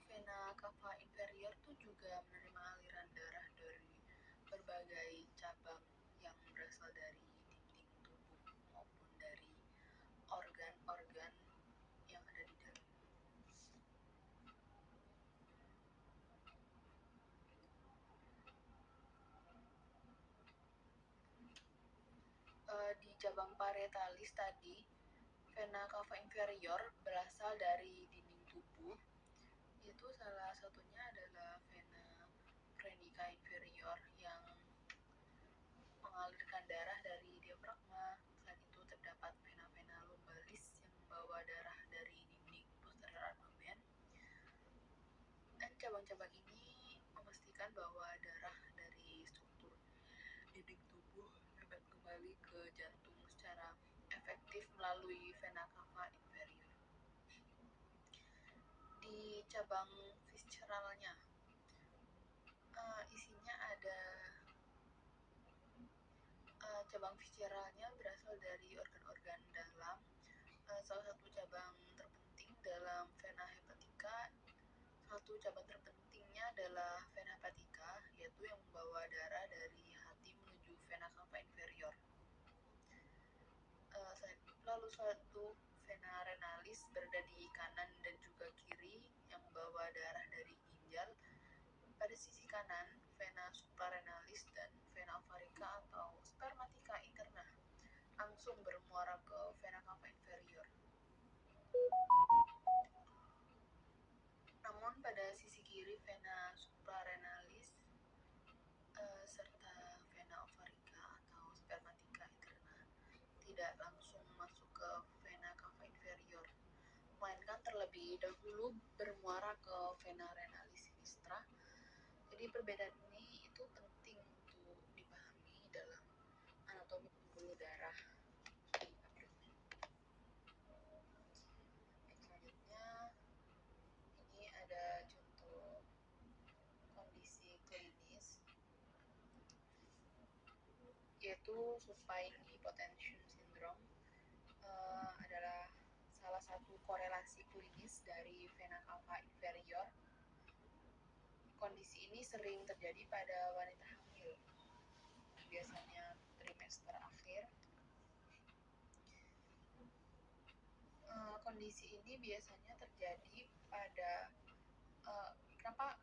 vena cava inferior tuh juga menerima aliran darah dari berbagai cabang yang berasal dari dinding tubuh maupun dari organ-organ yang ada di dalam. Di cabang parietalis tadi, vena cava inferior berasal dari dinding tubuh. Itu salah satunya adalah vena praenica inferior yang mengalirkan darah dari diafragma. Selain itu terdapat vena lumbalis yang membawa darah dari dinding posterior abdomen. Dan cabang-cabang ini memastikan bahwa darah dari struktur dinding tubuh dapat kembali ke jantung secara efektif melalui vena cava inferior. Di cabang visceralnya, isinya ada cabang visceralnya berasal dari organ-organ dalam. Salah satu cabang terpenting dalam vena hepatica, satu cabang terpentingnya adalah vena hepatica, yaitu yang membawa darah dari hati menuju vena cava inferior. Lalu suatu vena renalis berada di kanan dan juga kiri yang membawa darah dari ginjal. Pada sisi kanan, vena suprarenalis dan vena ovarica atau spermatica interna langsung bermuara ke vena cava inferior. Namun pada sisi kiri, vena suprarenalis serta vena ovarica atau spermatica interna tidak langsung masuk ke vena cava inferior, melainkan terlebih dahulu bermuara ke vena renalis sinistra. Jadi perbedaan ini itu penting untuk dipahami dalam anatomi pembuluh darah di abdomen. Selanjutnya, ini ada contoh kondisi klinis, yaitu supine hypotension syndrome. Adalah salah satu korelasi klinis dari vena cava inferior. Kondisi ini sering terjadi pada wanita hamil, biasanya trimester akhir. Kondisi ini biasanya terjadi pada kenapa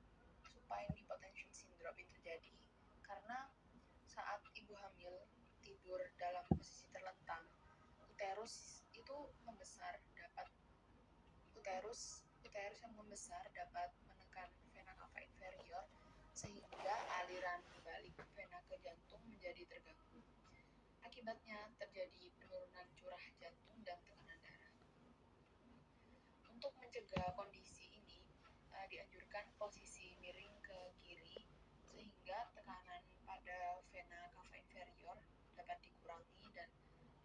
supine hypotension syndrome ini terjadi? Karena saat ibu hamil tidur dalam posisi terlentang, uterus yang membesar dapat menekan vena cava inferior sehingga aliran balik vena ke jantung menjadi terganggu. Akibatnya terjadi penurunan curah jantung dan tekanan darah. Untuk mencegah kondisi ini, dianjurkan posisi miring ke kiri sehingga tekanan pada vena cava inferior dapat dikurangi dan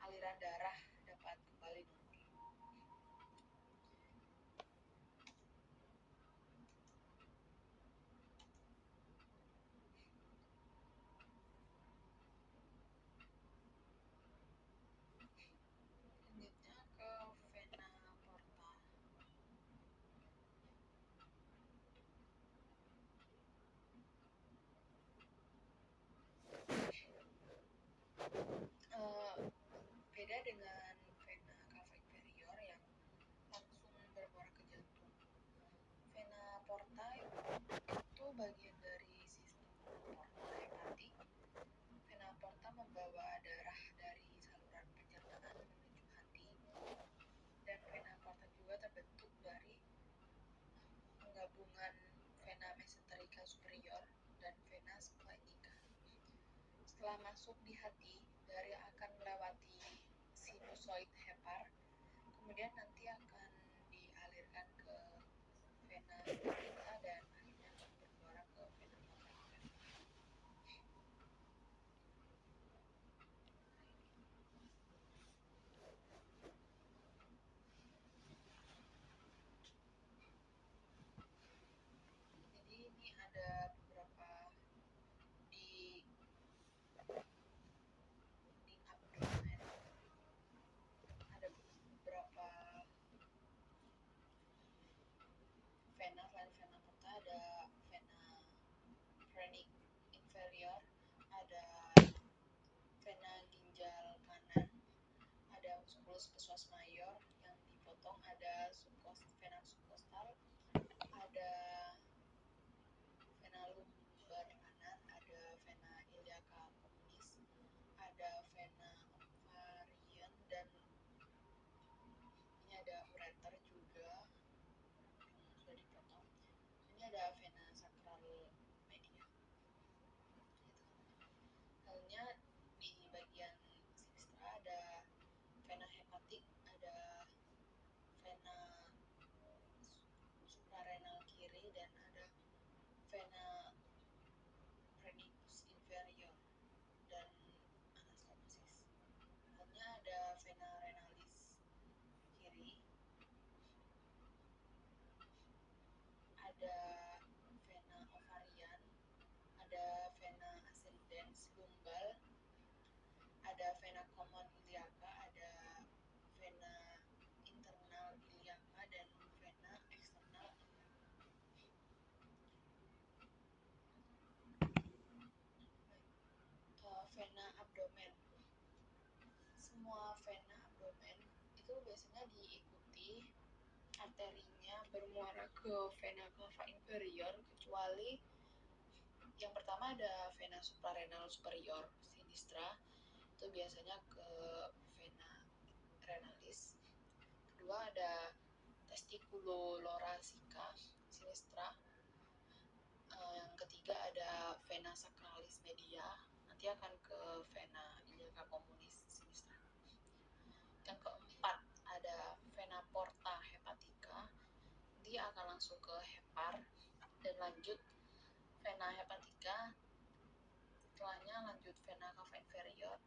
aliran darah dapat kembali normal. Selanjutnya ke vena porta. Beda dengan vena cava inferior yang langsung bermuara ke jantung, vena porta itu bagian dari sistem porta hepatik. Vena porta membawa darah dari saluran pencernaan menuju hati, dan vena porta juga terbentuk dari penggabungan vena mesenterica superior dan vena splainica. Setelah masuk di hati, darah akan melewati sinusoid hepar, kemudian nanti akan dialirkan ke vena hepatica dan akhirnya akan bermuara ke vena cava inferior. Jadi ini ada beberapa di abdomen, ada beberapa vena. Selain vena porta ada vena phrenic inferior, ada vena ginjal kanan, ada musculus psoas major yang dipotong, ada vena subcostal, ada vena lumbar kanan, ada vena iliaca communis, ada vena ovarian, dan ini ada ureter juga yang sudah dipotong. Ini ada vena sacral media. Halnya di bagian sinistra ada vena hepatik, ada vena suprarenal kiri, dan ada vena phrenic inferior dan anastomosis. ada vena common iliaca, ada vena internal iliaca, dan vena eksternal iliaca. Vena abdomen. Semua vena abdomen itu biasanya diikuti arterinya bermuara ke vena cava inferior, kecuali yang pertama ada vena suprarenal superior sinistra, itu biasanya ke vena renalis. Kedua ada testiculolorasica sinistra. Yang ketiga ada vena sacralis media, nanti akan ke vena iliaca communis sinistra. Yang keempat ada vena porta hepatica, dia akan langsung ke hepar dan lanjut vena hepatica, setelahnya lanjut vena cava inferior.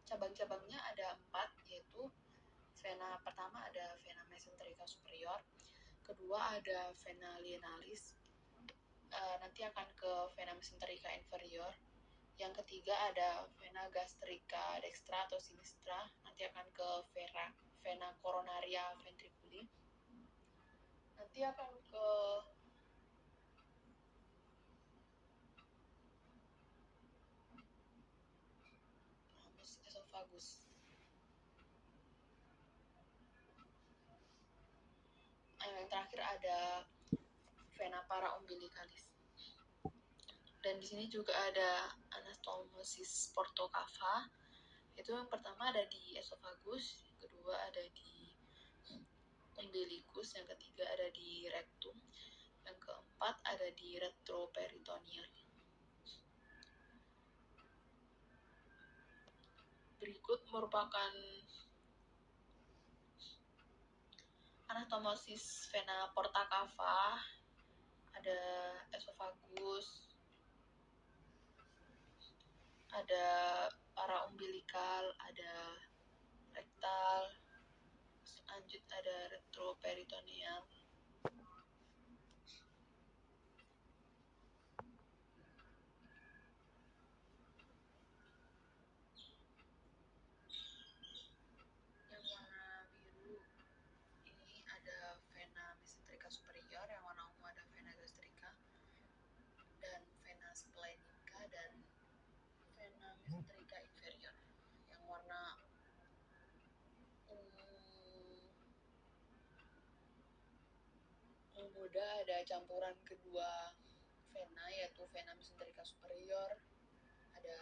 Cabang-cabangnya ada 4, yaitu vena pertama ada vena mesenterica superior, kedua ada vena lienalis, nanti akan ke vena mesenterica inferior. Yang ketiga ada vena gastrica dextra atau sinistra, nanti akan ke vena coronaria ventriculi. Nanti akan ke ramus esophagus. Yang terakhir ada vena paraumbilicalis. Dan di sini juga ada anastomosis portocava. Itu yang pertama ada di esophagus, yang kedua ada di umbilicus, yang ketiga ada di rectum, yang keempat ada di retroperitoneal. Berikut merupakan anastomosis vena porta cava. Ada esophagus, ada paraumbilical, ada rektal, lanjut ada retroperitoneal. Yang warna biru ini ada vena mesenterica superior, yang warna ungu ada vena gastrica dan vena splenica dan vena mesenterica inferior. Yang warna ungu muda ada campuran kedua vena, yaitu vena mesenterica superior, ada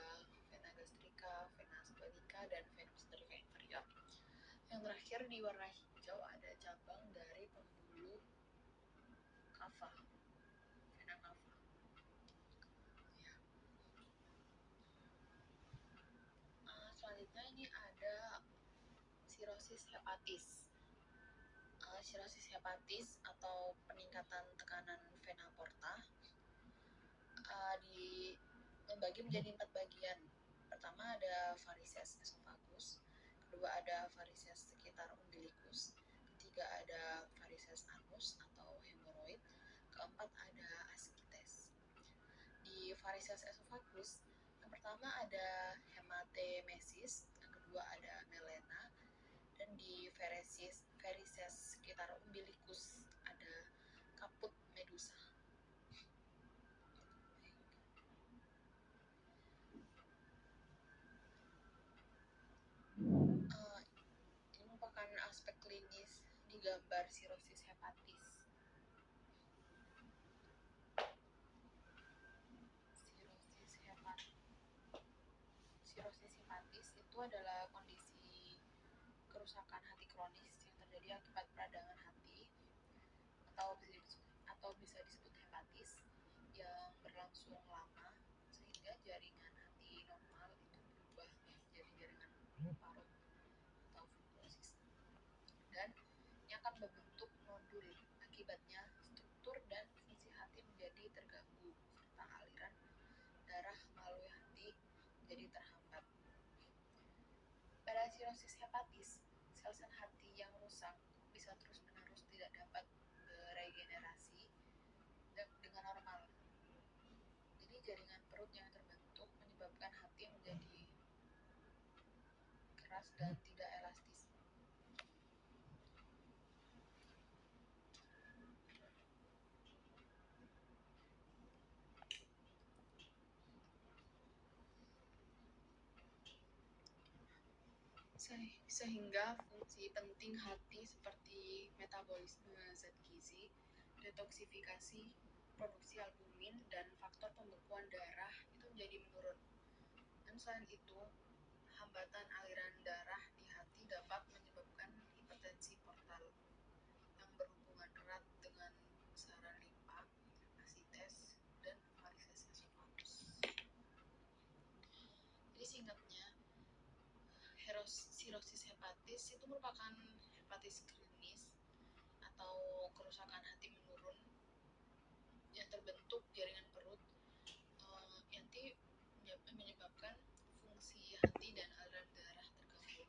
vena gastrica, vena splenica, dan vena mesenterica inferior. Yang terakhir di warna hijau ada cabang dari pembuluh kava, vena cava. Ya. Selanjutnya ini ada sirosis hepatis. Sirosis hepatis atau peningkatan tekanan vena porta dibagi menjadi 4 bagian. Pertama ada varises esophagus, kedua ada varises sekitar umbilicus, ketiga ada varises anus atau hemoroid, keempat ada ascites. Di varises esophagus, yang pertama ada hematemesis, yang kedua ada melena, dan di varises sekitar umbilicus ada kaput medusa. Ini merupakan aspek klinis di gambar sirosis hepatis. Sirosis hepatis itu adalah kondisi kerusakan hati kronis yang terjadi akibat peradangan hati atau bisa disebut hepatis yang berlangsung lama sehingga jaringan hati normal itu berubah menjadi jaringan parut atau fibrosis, dan ini akan membentuk nodul. Akibatnya struktur dan fungsi hati menjadi terganggu serta aliran darah melalui hati jadi terhambat. Pada sirosis hepatis, sel-sel hati yang rusak bisa terus-menerus tidak dapat beregenerasi dengan normal. Jadi jaringan perut yang terbentuk menyebabkan hati menjadi keras dan tidak elastis. Sehingga fungsi penting hati seperti metabolisme zat gizi, detoksifikasi, produksi albumin, dan faktor pembekuan darah itu menjadi menurun. Dan selain itu, hambatan aliran darah di hati dapat menyebabkan hipertensi portal yang berhubungan erat dengan besaran limpa, asites, dan varises esofagus. Jadi singkatnya, sirosis hepatis itu merupakan hepatitis kronis atau kerusakan hati menurun yang terbentuk jaringan perut yang menyebabkan fungsi hati dan aliran darah terganggu.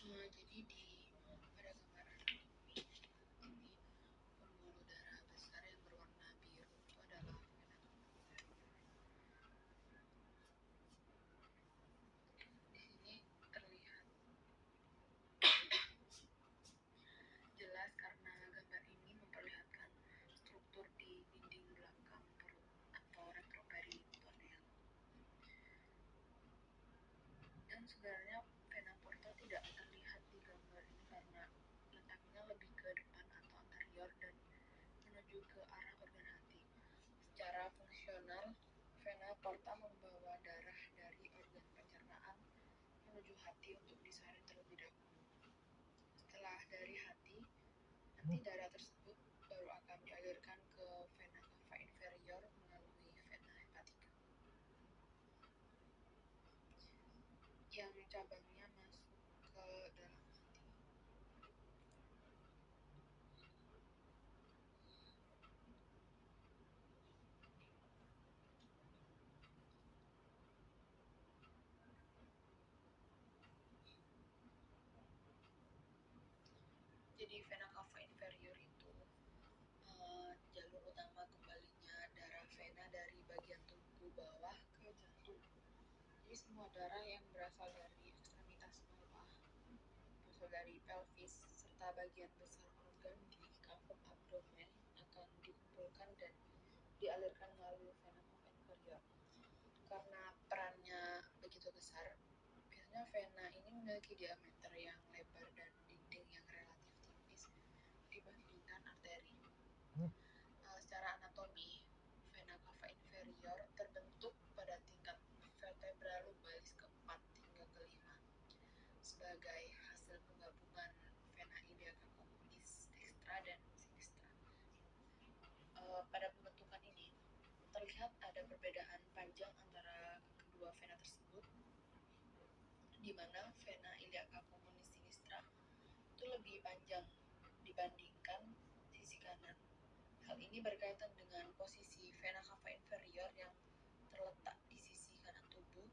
Jadi pada gambaran ini pembuluh darah besar yang berwarna biru itu adalah vena cava. Di sini terlihat jelas karena gambar ini memperlihatkan struktur di dinding belakang perut atau retroperitoneal. Dan sebenarnya vena porta tidak terlihat di gambar ini karena letaknya lebih ke depan atau anterior dan menuju ke arah organ hati. Secara fungsional, vena porta membawa darah dari organ pencernaan menuju hati untuk disaring terlebih dahulu. Setelah dari hati, nanti darah tersebut baru akan dialirkan ke vena cava inferior melalui vena hepatica yang cabangnya masuk ke dalam hati. Jadi vena cava inferior itu jalur utama kembalinya darah vena dari bagian tubuh bawah ke jantung. Jadi semua darah yang berasal dari ekstremitas bawah, berasal dari pelvis, serta bagian besar organ di kafum abdomen akan dikumpulkan dan dialirkan melalui vena cava inferior. Karena perannya begitu besar, biasanya vena ini memiliki diameter yang lebar dan dinding yang relatif tipis dibandingkan arteri. Secara anatomi, vena cava inferior terbentuk pada tingkat vertebra lumbalis keempat hingga kelima sebagai hasil penggabungan vena iliaca communis dextra dan sinistra. Pada pembentukan ini terlihat ada perbedaan panjang antara kedua vena tersebut, di mana vena iliaca communis sinistra itu lebih panjang dibandingkan sisi kanan. Hal ini berkaitan dengan posisi vena cava inferior yang terletak di sisi kanan tubuh,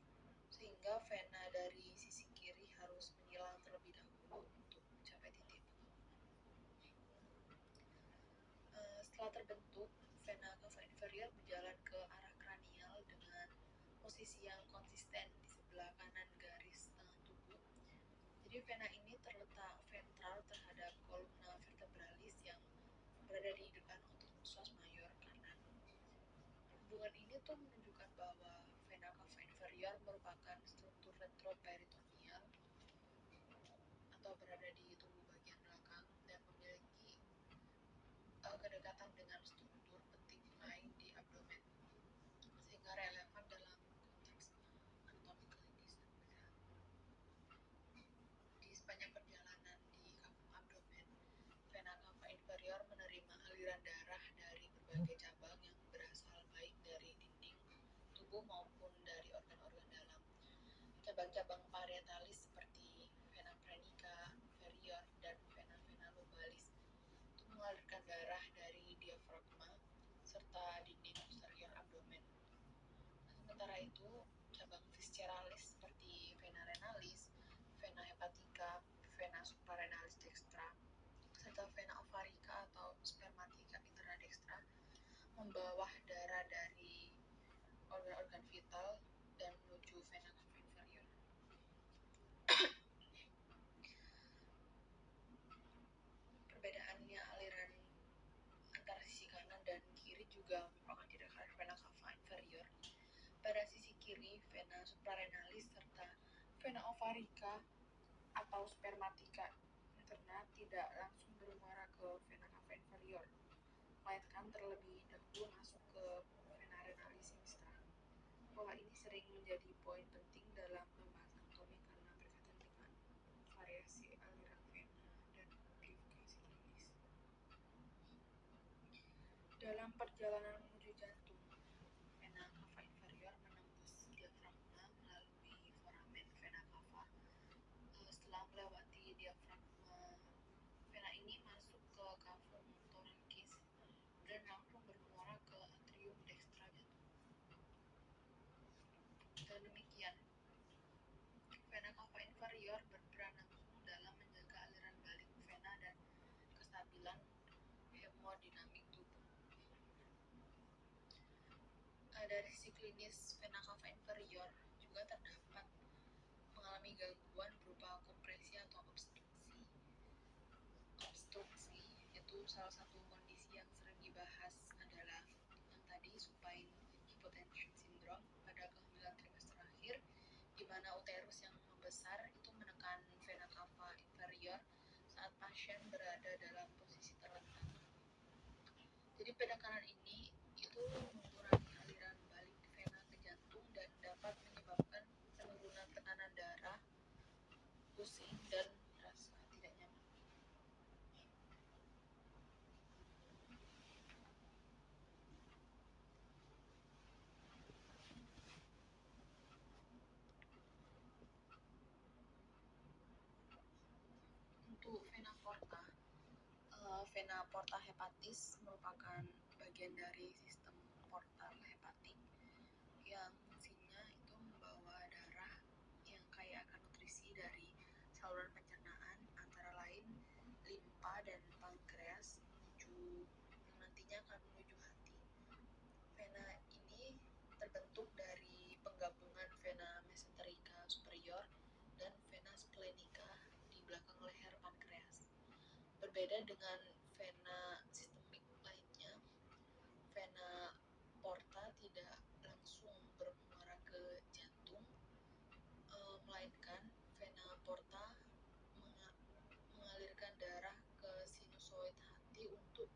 sehingga vena dari sisi kiri harus menyilang terlebih dahulu untuk mencapai titik penggabungan. Setelah terbentuk, vena cava inferior berjalan ke arah kranial dengan posisi yang konsisten di sebelah kanan garis tengah tubuh. Jadi vena ini terletak ventral terhadap kolumna vertebralis yang berada di depan otot psoas mayor kanan. Hubungan ini tuh menunjukkan bahwa vena cava inferior merupakan struktur retroperitoneal atau berada di tubuh bagian belakang dan memiliki kedekatan dengan struktur penting lain di abdomen, sehingga relevan dalam konteks anatomi klinis. Di sepanjang perjalanan di kafum abdomen, vena cava inferior menerima aliran darah dari berbagai cabang yang berasal baik dari dinding tubuh maupun dari organ-organ dalam. Cabang-cabang parietalis seperti vena praenica inferior dan vena lumbalis itu mengalirkan darah dari diafragma serta dinding posterior abdomen. Sementara itu, cabang visceralis seperti vena renalis, vena hepatica, vena suprarenalis dextra, serta vena ovarica atau spermatica interna dextra membawa darah dari organ-organ vital dan menuju vena cava inferior. Perbedaannya aliran antara sisi kanan dan kiri juga merupakan tidak vena cava inferior. Pada sisi kiri, vena suprarenalis serta vena ovarica atau spermatica interna tidak langsung bermuara ke vena cava inferior, melainkan terlebih dahulu masuk ke vena renalis sinistra. Pola ini sering menjadi poin penting dalam pembahasan anatomi karena berkaitan dengan variasi aliran vena dan amplifikasi klinis. Dalam perjalanan menuju jantung, vena cava inferior menembus diafragma melalui foramen vena cava. Setelah melewati diafragma, vena ini masuk ke cavum thoracis dan langsung bermuara ke atrium dextra jantung. Dan demikian, vena cava inferior berperan langsung dalam menjaga aliran balik vena dan kestabilan hemodinamik tubuh. Dari sisi klinis, vena cava inferior juga terdapat mengalami gangguan berupa kompresi atau obstruksi. Obstruksi itu salah satu kondisi yang sering dibahas adalah yang tadi supine hypotension syndrome pada kehamilan trimester akhir, di mana uterus yang membesar itu menekan vena cava inferior saat pasien berada dalam posisi terletak. Jadi penekanan ini itu mengurangi aliran balik vena ke jantung dan dapat menyebabkan penurunan tekanan darah, pusing, dan rasa tidak nyaman. Untuk vena porta hepatis merupakan bagian dari sistem portal hepatik yang fungsinya itu membawa darah yang kaya akan nutrisi dari saluran pencernaan antara lain limpa dan pankreas yang nantinya akan menuju hati. Vena ini terbentuk dari penggabungan vena mesenterica superior dan vena splenica di belakang leher pankreas. Berbeda dengan vena sistemik lainnya, vena porta tidak langsung bermuara ke jantung, melainkan vena porta mengalirkan darah ke sinusoid hati untuk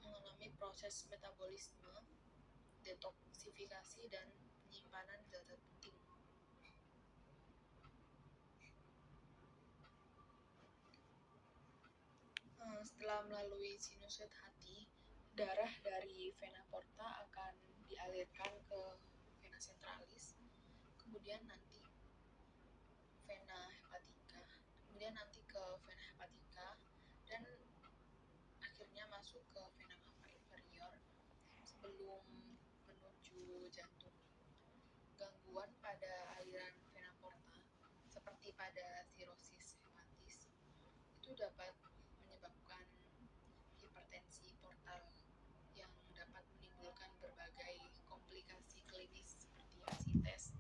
mengalami proses metabolisme, detoksifikasi, dan penyimpanan zat-zat penting. Setelah melalui sinusoid hati, darah dari vena porta akan dialirkan ke vena centralis, kemudian nanti ke vena hepatica, dan akhirnya masuk ke vena cava inferior sebelum menuju jantung. Gangguan pada aliran vena porta, seperti pada sirosis hepatis, itu dapat menyebabkan hipertensi portal yang dapat menimbulkan berbagai komplikasi klinis seperti asites,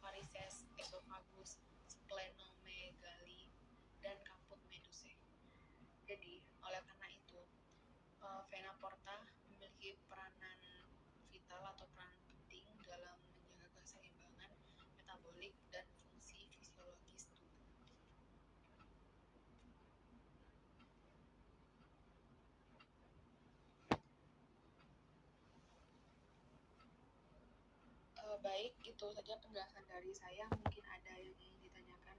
varises, esofagus, splenomegali, dan kaput medusae. Jadi, oleh karena itu, vena porta memiliki peranan vital atau peran penting dalam menjaga keseimbangan metabolik dan fungsi fisiologis tubuh. Baik, itu saja penjelasan dari saya. Mungkin ada yang ingin ditanyakan.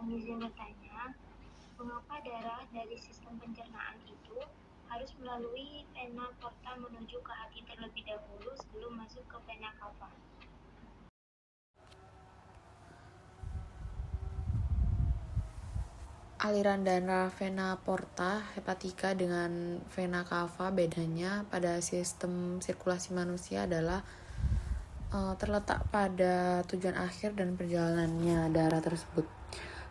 Kami izin bertanya, mengapa darah dari sistem pencernaan itu harus melalui vena porta menuju ke hati terlebih dahulu sebelum masuk ke vena cava? Aliran darah vena porta hepatica dengan vena cava bedanya pada sistem sirkulasi manusia adalah terletak pada tujuan akhir dan perjalanannya darah tersebut.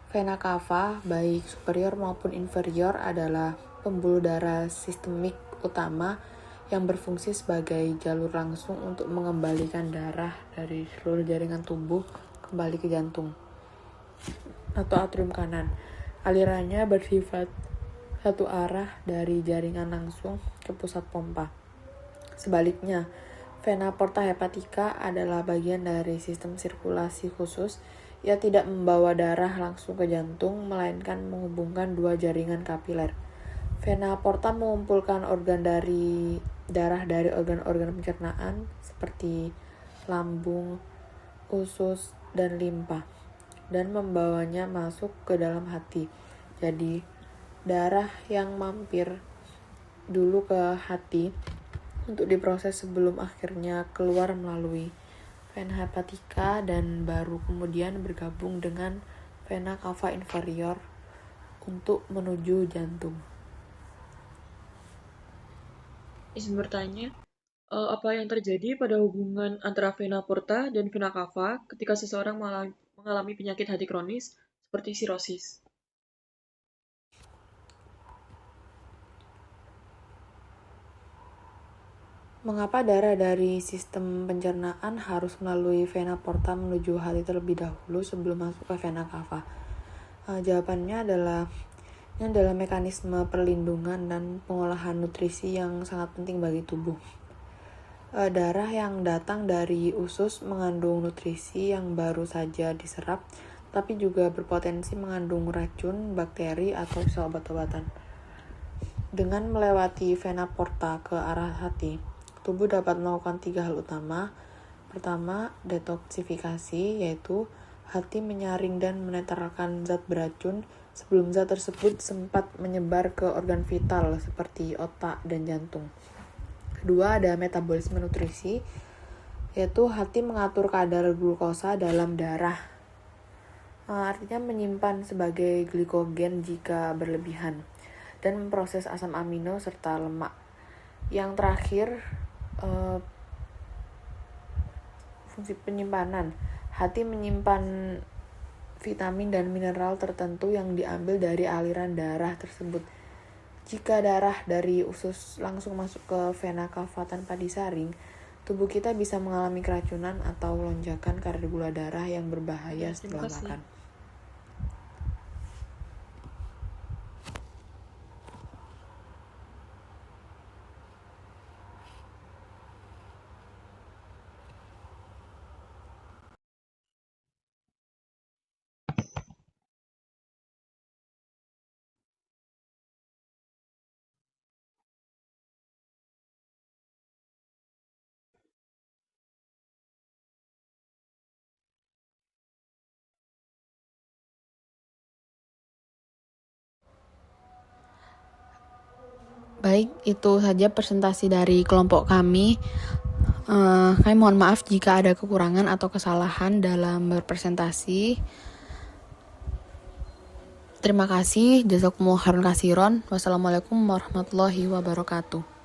Vena cava, baik superior maupun inferior, adalah pembuluh darah sistemik utama yang berfungsi sebagai jalur langsung untuk mengembalikan darah dari seluruh jaringan tubuh kembali ke jantung atau atrium kanan. Alirannya bersifat satu arah dari jaringan langsung ke pusat pompa. Sebaliknya, vena porta hepatica adalah bagian dari sistem sirkulasi khusus yang tidak membawa darah langsung ke jantung, melainkan menghubungkan dua jaringan kapiler. Vena porta mengumpulkan darah dari organ-organ pencernaan seperti lambung, usus, dan limpa dan membawanya masuk ke dalam hati. Jadi, darah yang mampir dulu ke hati untuk diproses sebelum akhirnya keluar melalui vena hepatica dan baru kemudian bergabung dengan vena cava inferior untuk menuju jantung. Izin bertanya, apa yang terjadi pada hubungan antara vena porta dan vena cava ketika seseorang mengalami penyakit hati kronis seperti sirosis? Mengapa darah dari sistem pencernaan harus melalui vena porta menuju hati terlebih dahulu sebelum masuk ke vena cava? Jawabannya adalah ini adalah mekanisme perlindungan dan pengolahan nutrisi yang sangat penting bagi tubuh. Darah yang datang dari usus mengandung nutrisi yang baru saja diserap, tapi juga berpotensi mengandung racun, bakteri, atau sel obat-obatan. Dengan melewati vena porta ke arah hati, tubuh dapat melakukan 3 hal utama. Pertama, detoksifikasi, yaitu hati menyaring dan menetralkan zat beracun sebelum zat tersebut sempat menyebar ke organ vital seperti otak dan jantung. Kedua, ada metabolisme nutrisi, yaitu hati mengatur kadar glukosa dalam darah. Artinya menyimpan sebagai glikogen jika berlebihan dan memproses asam amino serta lemak. Yang terakhir, fungsi penyimpanan. Hati menyimpan vitamin dan mineral tertentu yang diambil dari aliran darah tersebut. Jika darah dari usus langsung masuk ke vena cava tanpa disaring, tubuh kita bisa mengalami keracunan atau lonjakan kadar gula darah yang berbahaya setelah makan. Baik, itu saja presentasi dari kelompok kami. Kami mohon maaf jika ada kekurangan atau kesalahan dalam berpresentasi. Terima kasih. Jazakumullah khairan katsiran. Wassalamualaikum warahmatullahi wabarakatuh.